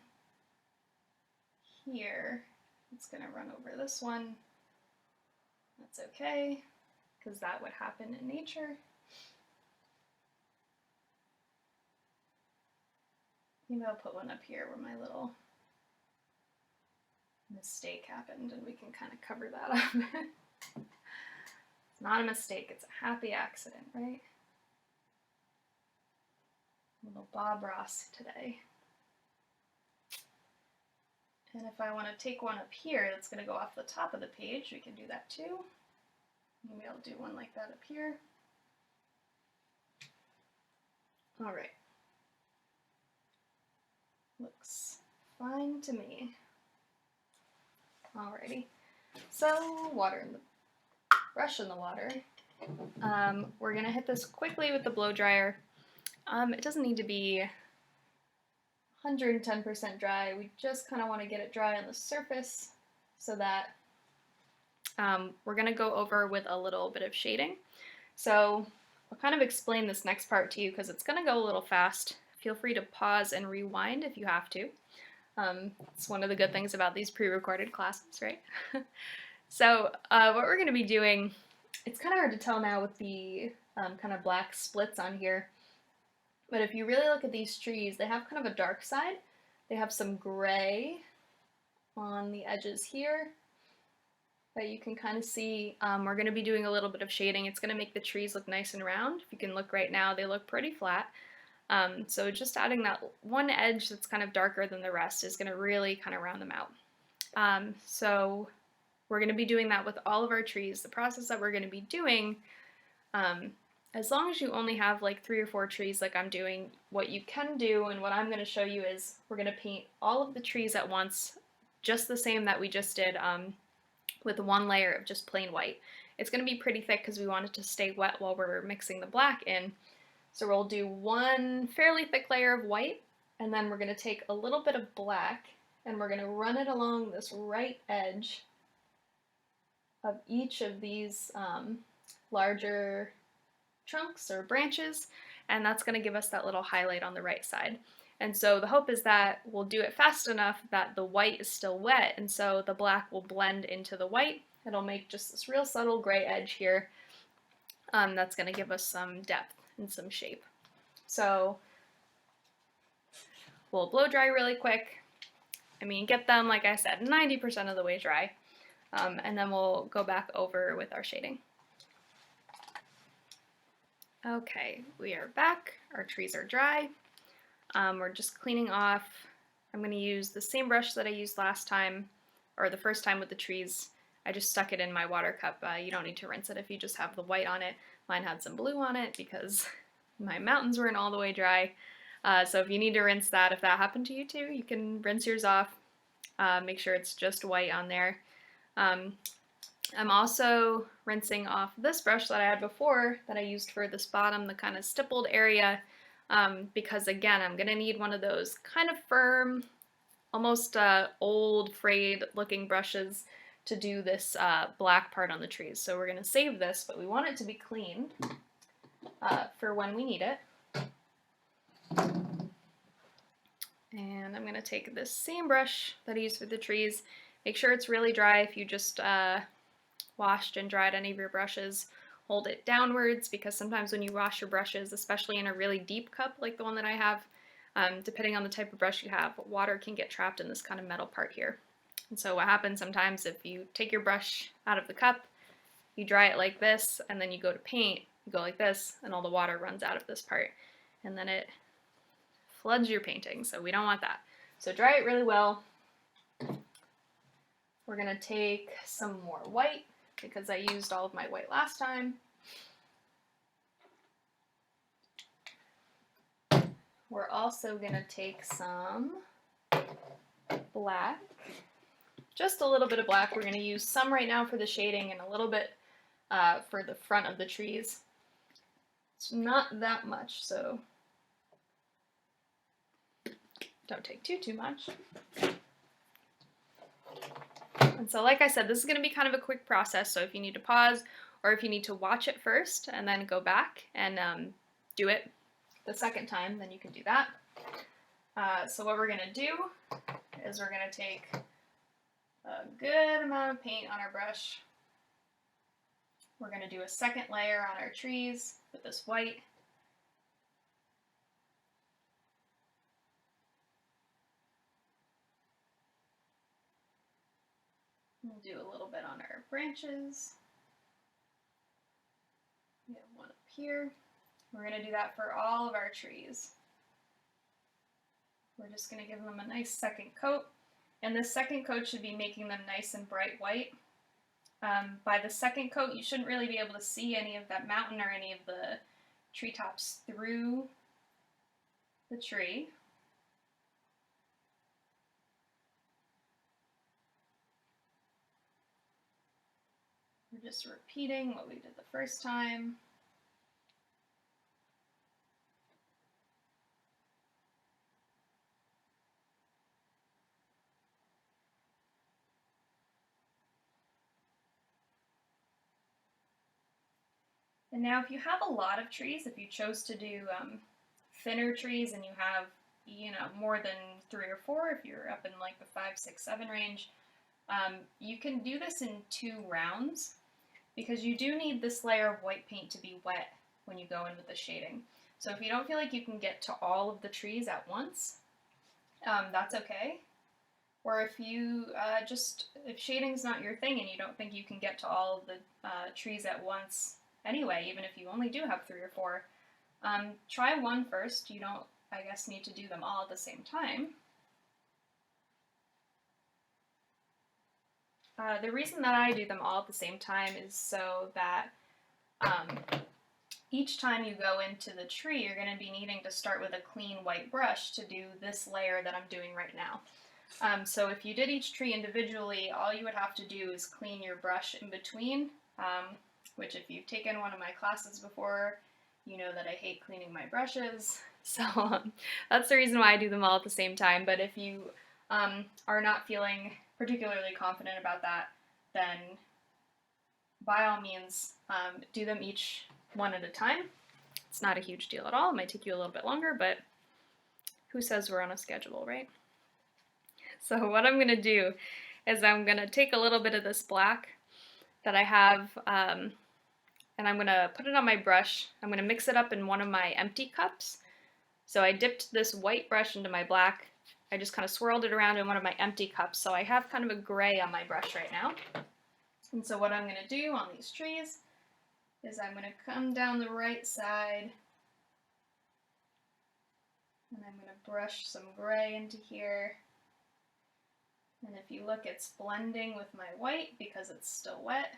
here. It's going to run over this one. That's okay, because that would happen in nature. Maybe I'll put one up here where my little mistake happened and we can kind of cover that up. It's not a mistake, it's a happy accident, right? Little Bob Ross today. And if I want to take one up here that's going to go off the top of the page, we can do that too. Maybe I'll do one like that up here. All right. Looks fine to me. Alrighty. So, water in the brush in the water. We're going to hit this quickly with the blow dryer. It doesn't need to be 110% dry. We just kind of want to get it dry on the surface so that we're going to go over with a little bit of shading. So I'll kind of explain this next part to you because it's going to go a little fast. Feel free to pause and rewind if you have to. It's one of the good things about these pre-recorded classes, right? So what we're going to be doing, it's kind of hard to tell now with the kind of black splits on here, but if you really look at these trees, they have kind of a dark side. They have some gray on the edges here that you can kind of see. We're going to be doing a little bit of shading. It's going to make the trees look nice and round. If you can look right now, they look pretty flat. So just adding that one edge that's kind of darker than the rest is going to really kind of round them out. So we're going to be doing that with all of our trees. The process that we're going to be doing, as long as you only have like 3 or 4 trees like I'm doing, what you can do and what I'm going to show you is we're going to paint all of the trees at once, just the same that we just did with one layer of just plain white. It's going to be pretty thick because we want it to stay wet while we're mixing the black in. So we'll do one fairly thick layer of white, and then we're going to take a little bit of black and we're going to run it along this right edge of each of these larger trunks or branches, and that's going to give us that little highlight on the right side. And so the hope is that we'll do it fast enough that the white is still wet, and so the black will blend into the white. It'll make just this real subtle gray edge here that's going to give us some depth and some shape. So we'll blow dry really quick. I mean, get them, like I said, 90% of the way dry, and then we'll go back over with our shading. Okay, we are back. Our trees are dry. We're just cleaning off. I'm going to use the same brush that I used last time, or the first time with the trees. I just stuck it in my water cup. You don't need to rinse it if you just have the white on it. Mine had some blue on it because my mountains weren't all the way dry. So if you need to rinse that, if that happened to you too, you can rinse yours off. Make sure it's just white on there. I'm also rinsing off this brush that I had before that I used for this bottom, the kind of stippled area, because again, I'm going to need one of those kind of firm, almost old, frayed looking brushes to do this black part on the trees. So we're going to save this, but we want it to be clean for when we need it. And I'm going to take this same brush that I used for the trees. Make sure it's really dry. If you just washed and dried any of your brushes, hold it downwards, because sometimes when you wash your brushes, especially in a really deep cup like the one that I have, depending on the type of brush you have, water can get trapped in this kind of metal part here. And so what happens sometimes if you take your brush out of the cup, you dry it like this, and then you go to paint, you go like this, and all the water runs out of this part, and then it floods your painting, so we don't want that. So dry it really well. We're going to take some more white, because I used all of my white last time. We're also going to take some black, just a little bit of black. We're going to use some right now for the shading and a little bit for the front of the trees. It's not that much, so don't take too much. And so like I said, this is going to be kind of a quick process, so if you need to pause or if you need to watch it first and then go back and do it the second time, then you can do that. So what we're going to do is we're going to take a good amount of paint on our brush. We're going to do a second layer on our trees with this white. We'll do a little bit on our branches. We have one up here. We're going to do that for all of our trees. We're just going to give them a nice second coat. And the second coat should be making them nice and bright white. By the second coat, you shouldn't really be able to see any of that mountain or any of the treetops through the tree. We're just repeating what we did the first time. And now if you have a lot of trees, if you chose to do thinner trees and you have, more than 3 or 4, if you're up in like the 5, 6, 7 range, you can do this in 2 rounds because you do need this layer of white paint to be wet when you go in with the shading. So if you don't feel like you can get to all of the trees at once, that's okay. Or if you if shading's not your thing and you don't think you can get to all of the trees at once anyway, even if you only do have 3 or 4, try one first. You don't, I guess, need to do them all at the same time. The reason that I do them all at the same time is so that each time you go into the tree, you're going to be needing to start with a clean white brush to do this layer that I'm doing right now. So if you did each tree individually, all you would have to do is clean your brush in between, which if you've taken one of my classes before, you know that I hate cleaning my brushes. So that's the reason why I do them all at the same time. But if you are not feeling particularly confident about that, then by all means do them each one at a time. It's not a huge deal at all. It might take you a little bit longer, but who says we're on a schedule, right? So what I'm going to do is I'm going to take a little bit of this black that I have, and I'm going to put it on my brush. I'm going to mix it up in one of my empty cups. So I dipped this white brush into my black. I just kind of swirled it around in one of my empty cups. So I have kind of a gray on my brush right now. And so what I'm going to do on these trees is I'm going to come down the right side and I'm going to brush some gray into here. And if you look, it's blending with my white because it's still wet.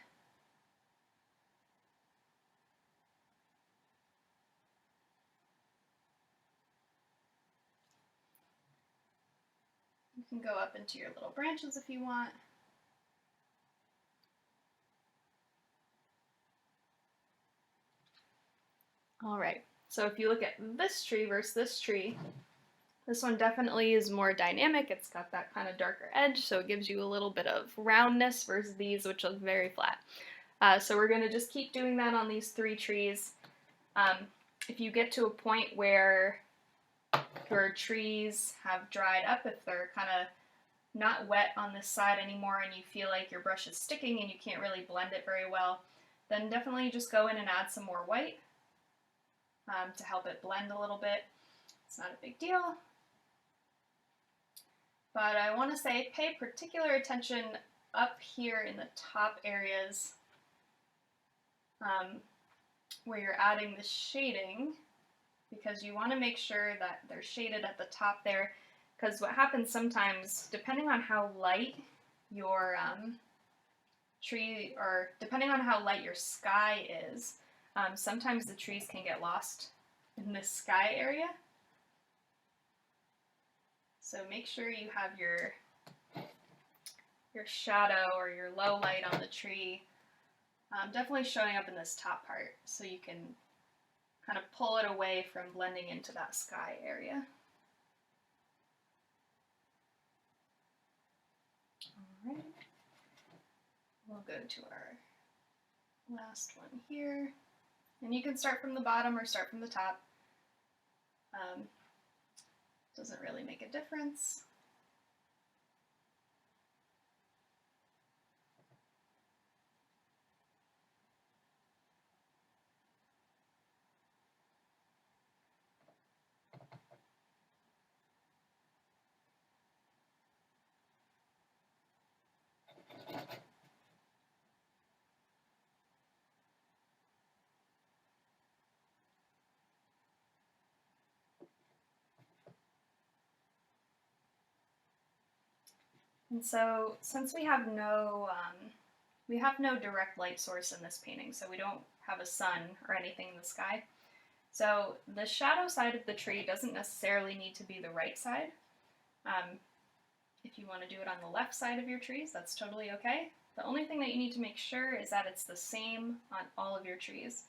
You can go up into your little branches if you want. All right, so if you look at this tree versus this tree, this one definitely is more dynamic. It's got that kind of darker edge, so it gives you a little bit of roundness versus these, which look very flat. So we're going to just keep doing that on these 3 trees. If you get to a point where your trees have dried up, if they're kind of not wet on this side anymore and you feel like your brush is sticking and you can't really blend it very well, then definitely just go in and add some more white to help it blend a little bit. It's not a big deal. But I want to say pay particular attention up here in the top areas where you're adding the shading, because you want to make sure that they're shaded at the top there, because what happens sometimes, depending on how light your tree, or depending on how light your sky is, sometimes the trees can get lost in this sky area. So make sure you have your shadow or your low light on the tree definitely showing up in this top part, so you can kind of pull it away from blending into that sky area. All right, we'll go to our last one here, and you can start from the bottom or start from the top. Doesn't really make a difference. And so since we have no direct light source in this painting, so we don't have a sun or anything in the sky. So the shadow side of the tree doesn't necessarily need to be the right side. If you want to do it on the left side of your trees, that's totally okay. The only thing that you need to make sure is that it's the same on all of your trees.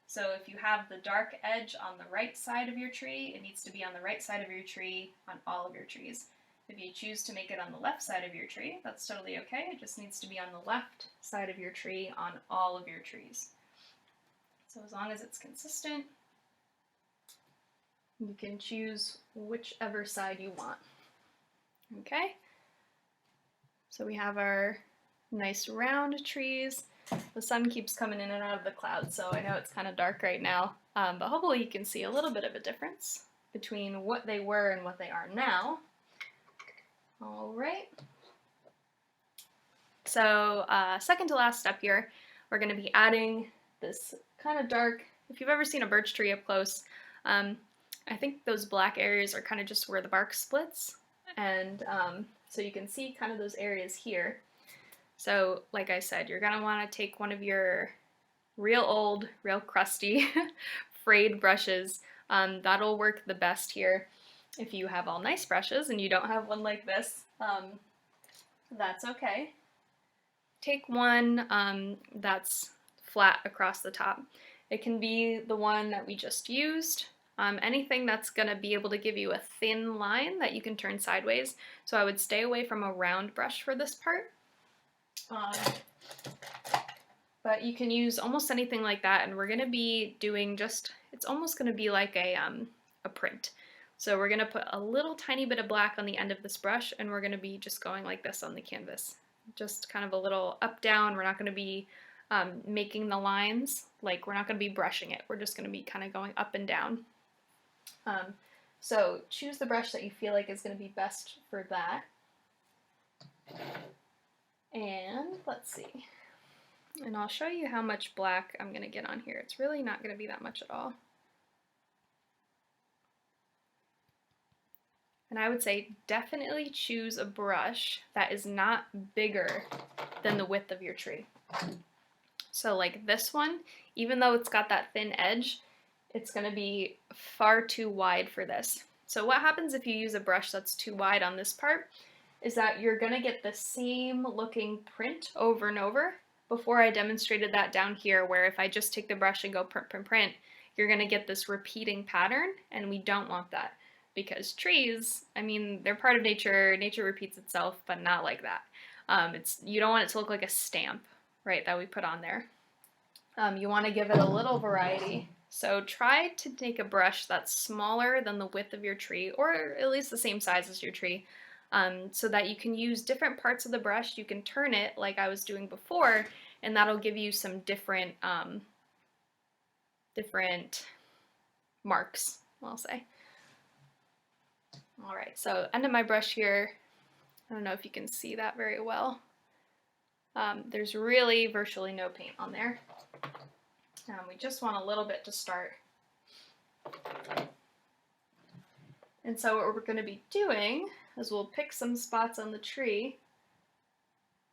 So if you have the dark edge on the right side of your tree, it needs to be on the right side of your tree on all of your trees. If you choose to make it on the left side of your tree, that's totally okay. It just needs to be on the left side of your tree on all of your trees. So as long as it's consistent, you can choose whichever side you want. Okay? So we have our nice round trees. The sun keeps coming in and out of the clouds, so I know it's kind of dark right now, but hopefully you can see a little bit of a difference between what they were and what they are now. All right. So second to last step here, we're going to be adding this kind of dark, if you've ever seen a birch tree up close, I think those black areas are kind of just where the bark splits, and so you can see kind of those areas here. So like I said, you're going to want to take one of your real old, real crusty frayed brushes. That'll work the best here. If you have all nice brushes and you don't have one like this, that's okay. Take one that's flat across the top. It can be the one that we just used. Anything that's going to be able to give you a thin line that you can turn sideways. So I would stay away from a round brush for this part. But you can use almost anything like that, and we're going to be doing just, it's almost going to be like a print. So we're going to put a little tiny bit of black on the end of this brush, and we're going to be just going like this on the canvas. Just kind of a little up, down. We're not going to be making the lines, like we're not going to be brushing it. We're just going to be kind of going up and down. So choose the brush that you feel like is going to be best for that. And let's see. And I'll show you how much black I'm going to get on here. It's really not going to be that much at all. And I would say definitely choose a brush that is not bigger than the width of your tree. So like this one, even though it's got that thin edge, it's going to be far too wide for this. So what happens if you use a brush that's too wide on this part is that you're going to get the same looking print over and over. Before I demonstrated that down here, where if I just take the brush and go print, print, print, you're going to get this repeating pattern, and we don't want that. Because trees, I mean, they're part of nature. Nature repeats itself, but not like that. You don't want it to look like a stamp, right, that we put on there. You want to give it a little variety. So try to take a brush that's smaller than the width of your tree, or at least the same size as your tree, so that you can use different parts of the brush. You can turn it like I was doing before, and that'll give you some different marks, I'll say. All right, so end of my brush here. I don't know if you can see that very well. There's really virtually no paint on there. We just want a little bit to start. And so what we're going to be doing is we'll pick some spots on the tree.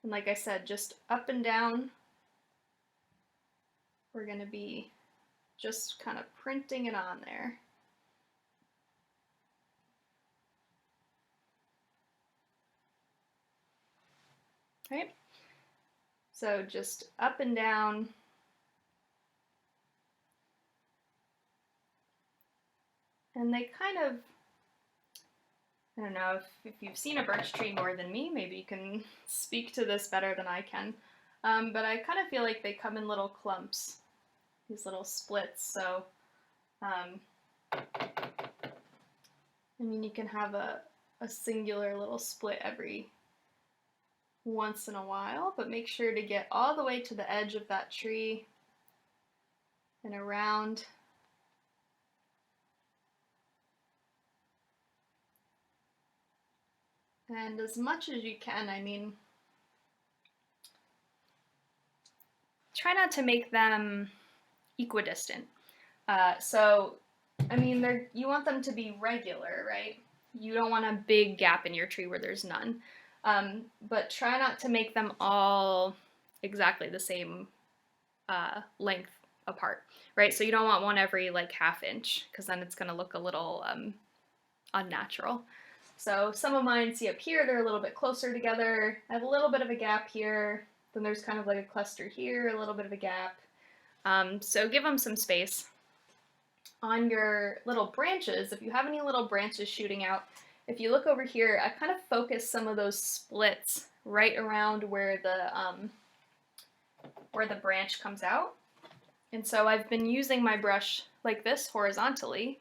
And like I said, just up and down, we're going to be just kind of printing it on there. Right? So just up and down. And they kind of, I don't know, if you've seen a birch tree more than me, maybe you can speak to this better than I can. But I kind of feel like they come in little clumps, these little splits. So, I mean, you can have a singular little split every once in a while, but make sure to get all the way to the edge of that tree and around. And as much as you can, I mean, try not to make them equidistant. So, I mean, you want them to be regular, right? You don't want a big gap in your tree where there's none. But try not to make them all exactly the same length apart, right? So you don't want one every like half inch, because then it's gonna look a little unnatural. So some of mine, see up here, they're a little bit closer together. I have a little bit of a gap here. Then there's kind of like a cluster here, a little bit of a gap. So give them some space. On your little branches, if you have any little branches shooting out, if you look over here, I kind of focus some of those splits right around where the branch comes out. And so I've been using my brush like this horizontally,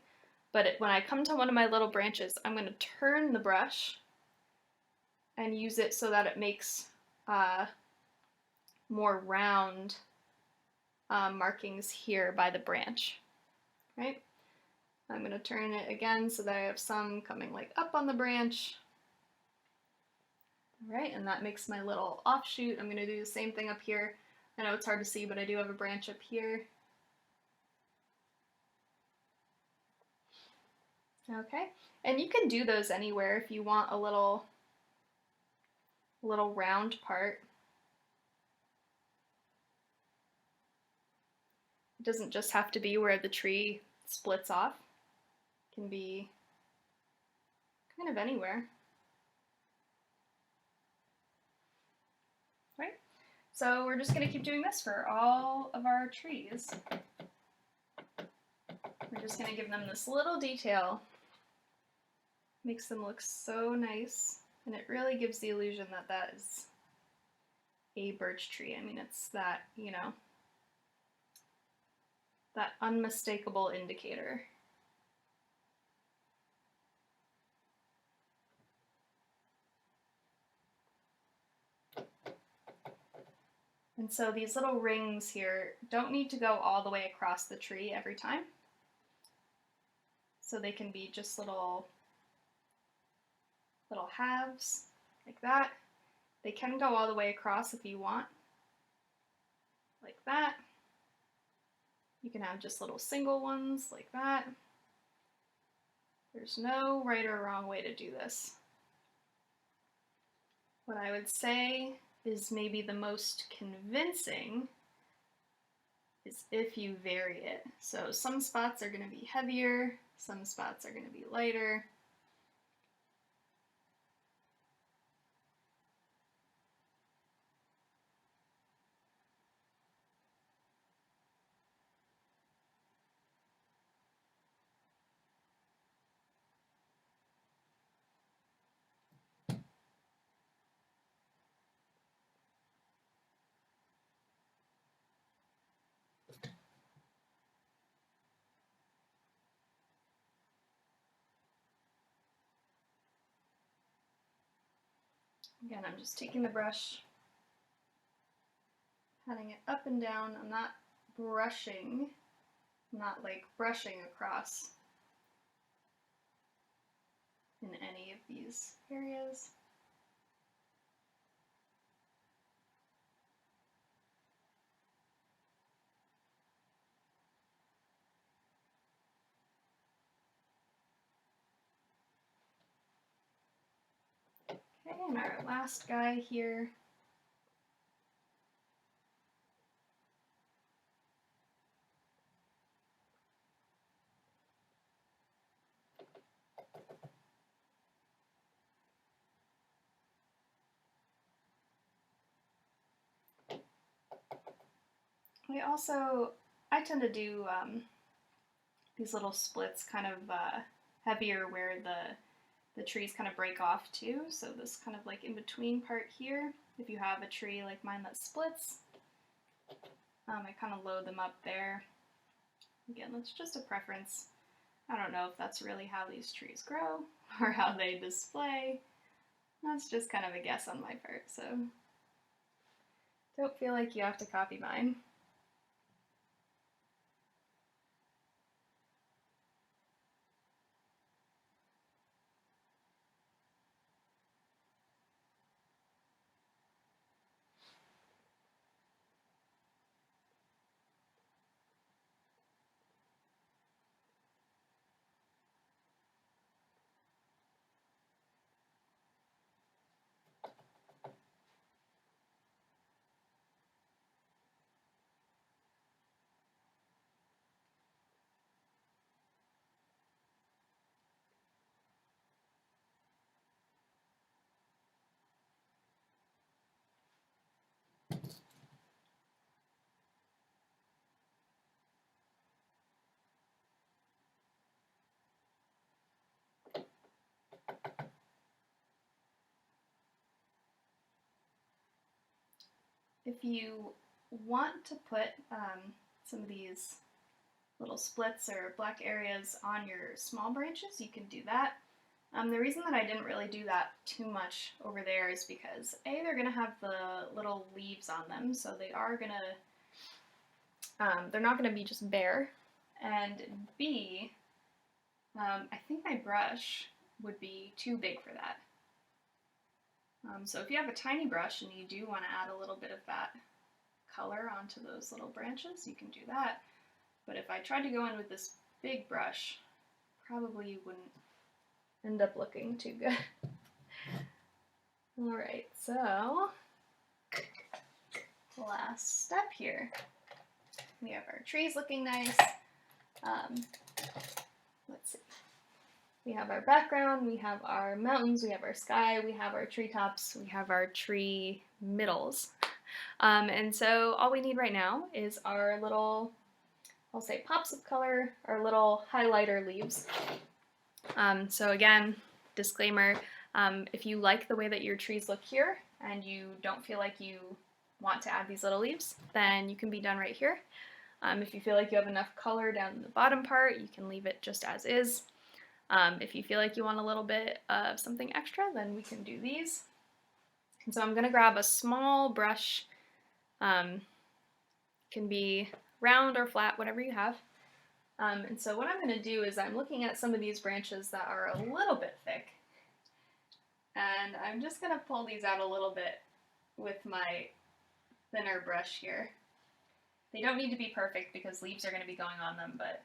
but when I come to one of my little branches, I'm going to turn the brush and use it so that it makes more round markings here by the branch, right? I'm going to turn it again so that I have some coming like up on the branch. All right, and that makes my little offshoot. I'm going to do the same thing up here. I know it's hard to see, but I do have a branch up here. Okay, and you can do those anywhere if you want a little round part. It doesn't just have to be where the tree splits off. It can be kind of anywhere. Right? So we're just going to keep doing this for all of our trees. We're just going to give them this little detail. Makes them look so nice, and it really gives the illusion that that is a birch tree. I mean, it's that, you know, that unmistakable indicator. And so these little rings here don't need to go all the way across the tree every time. So they can be just little halves like that. They can go all the way across if you want, like that. You can have just little single ones like that. There's no right or wrong way to do this. What I would say is maybe the most convincing is if you vary it. So some spots are going to be heavier, some spots are going to be lighter. Again, I'm just taking the brush, patting it up and down. I'm not brushing, I'm not like brushing across in any of these areas. Okay, and our last guy here. I tend to do these little splits kind of heavier where the trees kind of break off too. So this kind of like in between part here, if you have a tree like mine that splits, I kind of load them up there. Again, that's just a preference. I don't know if that's really how these trees grow or how they display. That's just kind of a guess on my part, so don't feel like you have to copy mine. If you want to put some of these little splits or black areas on your small branches, you can do that. The reason that I didn't really do that too much over there is because A, they're going to have the little leaves on them, so they are going to, they're not going to be just bare, and B, I think my brush would be too big for that. So if you have a tiny brush and you do want to add a little bit of that color onto those little branches, you can do that. But if I tried to go in with this big brush, probably you wouldn't end up looking too good. Alright, so last step here. We have our trees looking nice. Let's see. We have our background, we have our mountains, we have our sky, we have our treetops, we have our tree middles. And so all we need right now is our little, I'll say pops of color, our little highlighter leaves. So again, disclaimer, if you like the way that your trees look here and you don't feel like you want to add these little leaves, then you can be done right here. If you feel like you have enough color down in the bottom part, you can leave it just as is. If you feel like you want a little bit of something extra, then we can do these. And so I'm going to grab a small brush, can be round or flat, whatever you have. And so what I'm going to do is I'm looking at some of these branches that are a little bit thick, and I'm just going to pull these out a little bit with my thinner brush here. They don't need to be perfect because leaves are going to be going on them, but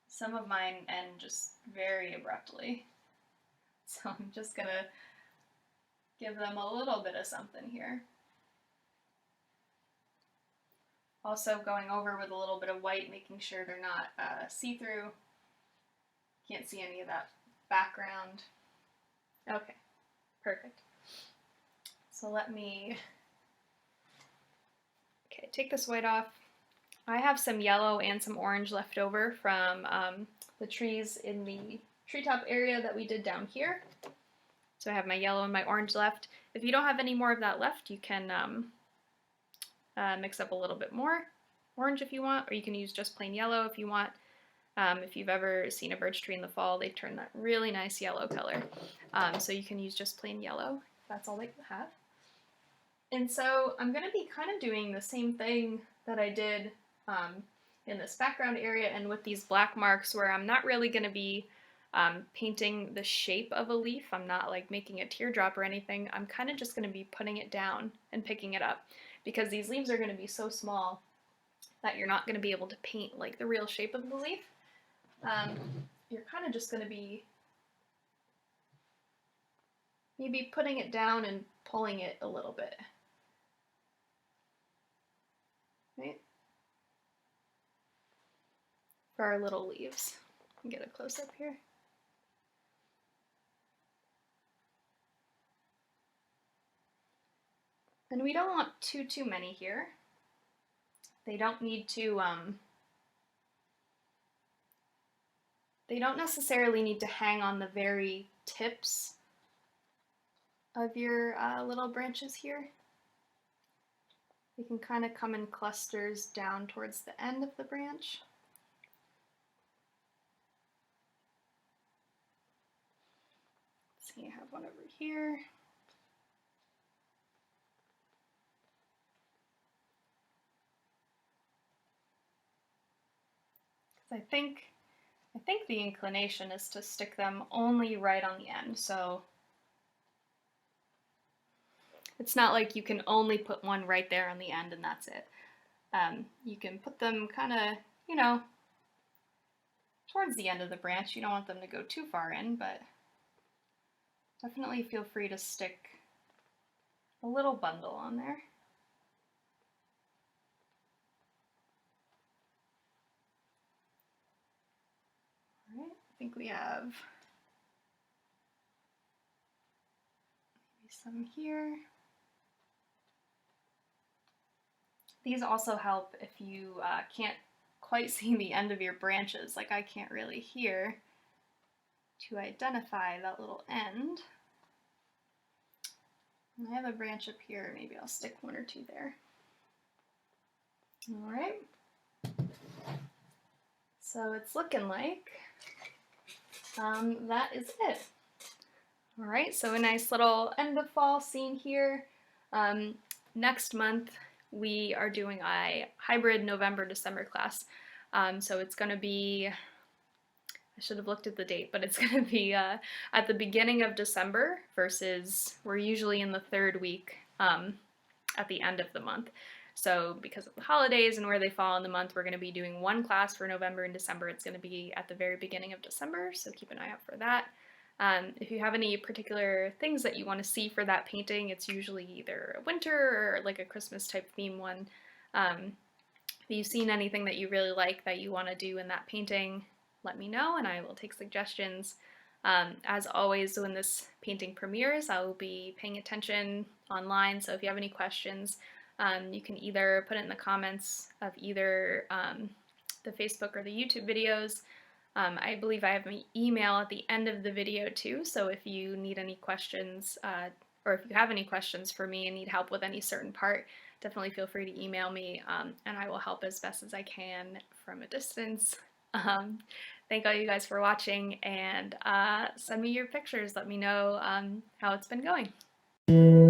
some of mine end just very abruptly. So I'm just going to give them a little bit of something here. Also going over with a little bit of white, making sure they're not see-through. Can't see any of that background. Okay, perfect. So let me, take this white off. I have some yellow and some orange left over from the trees in the treetop area that we did down here. So I have my yellow and my orange left. If you don't have any more of that left, you can mix up a little bit more orange if you want, or you can use just plain yellow if you want. If you've ever seen a birch tree in the fall, they turn that really nice yellow color. So you can use just plain yellow if that's all that you have. And so I'm going to be kind of doing the same thing that I did in this background area and with these black marks, where I'm not really going to be painting the shape of a leaf. I'm not like making a teardrop or anything. I'm kind of just going to be putting it down and picking it up, because these leaves are going to be so small that you're not going to be able to paint like the real shape of the leaf. You're kind of just going to be maybe putting it down and pulling it a little bit. Right? For our little leaves. Get a close-up here. And we don't want too many here. They don't need to, they don't necessarily need to hang on the very tips of your little branches here. They can kind of come in clusters down towards the end of the branch. Let's see, I have one over here. I think the inclination is to stick them only right on the end, so it's not like you can only put one right there on the end and that's it. You can put them kind of, you know, towards the end of the branch. You don't want them to go too far in, but definitely feel free to stick a little bundle on there. Alright, I think we have maybe some here. These also help if you can't quite see the end of your branches, like I can't really here, to identify that little end. And I have a branch up here, maybe I'll stick one or two there. All right. So it's looking like that is it. All right, so a nice little end of fall scene here. Next month we are doing a hybrid November-December class. So it's going to be, I should have looked at the date, but it's going to be at the beginning of December versus we're usually in the third week at the end of the month. So because of the holidays and where they fall in the month, we're going to be doing one class for November and December. It's going to be at the very beginning of December, so keep an eye out for that. If you have any particular things that you want to see for that painting, it's usually either a winter or like a Christmas type theme one. If you've seen anything that you really like that you want to do in that painting, let me know and I will take suggestions. As always, when this painting premieres, I will be paying attention online, so if you have any questions, you can either put it in the comments of either the Facebook or the YouTube videos. I believe I have my email at the end of the video too, so if you need any questions, or if you have any questions for me and need help with any certain part, definitely feel free to email me, and I will help as best as I can from a distance. Thank all you guys for watching, and send me your pictures. Let me know how it's been going.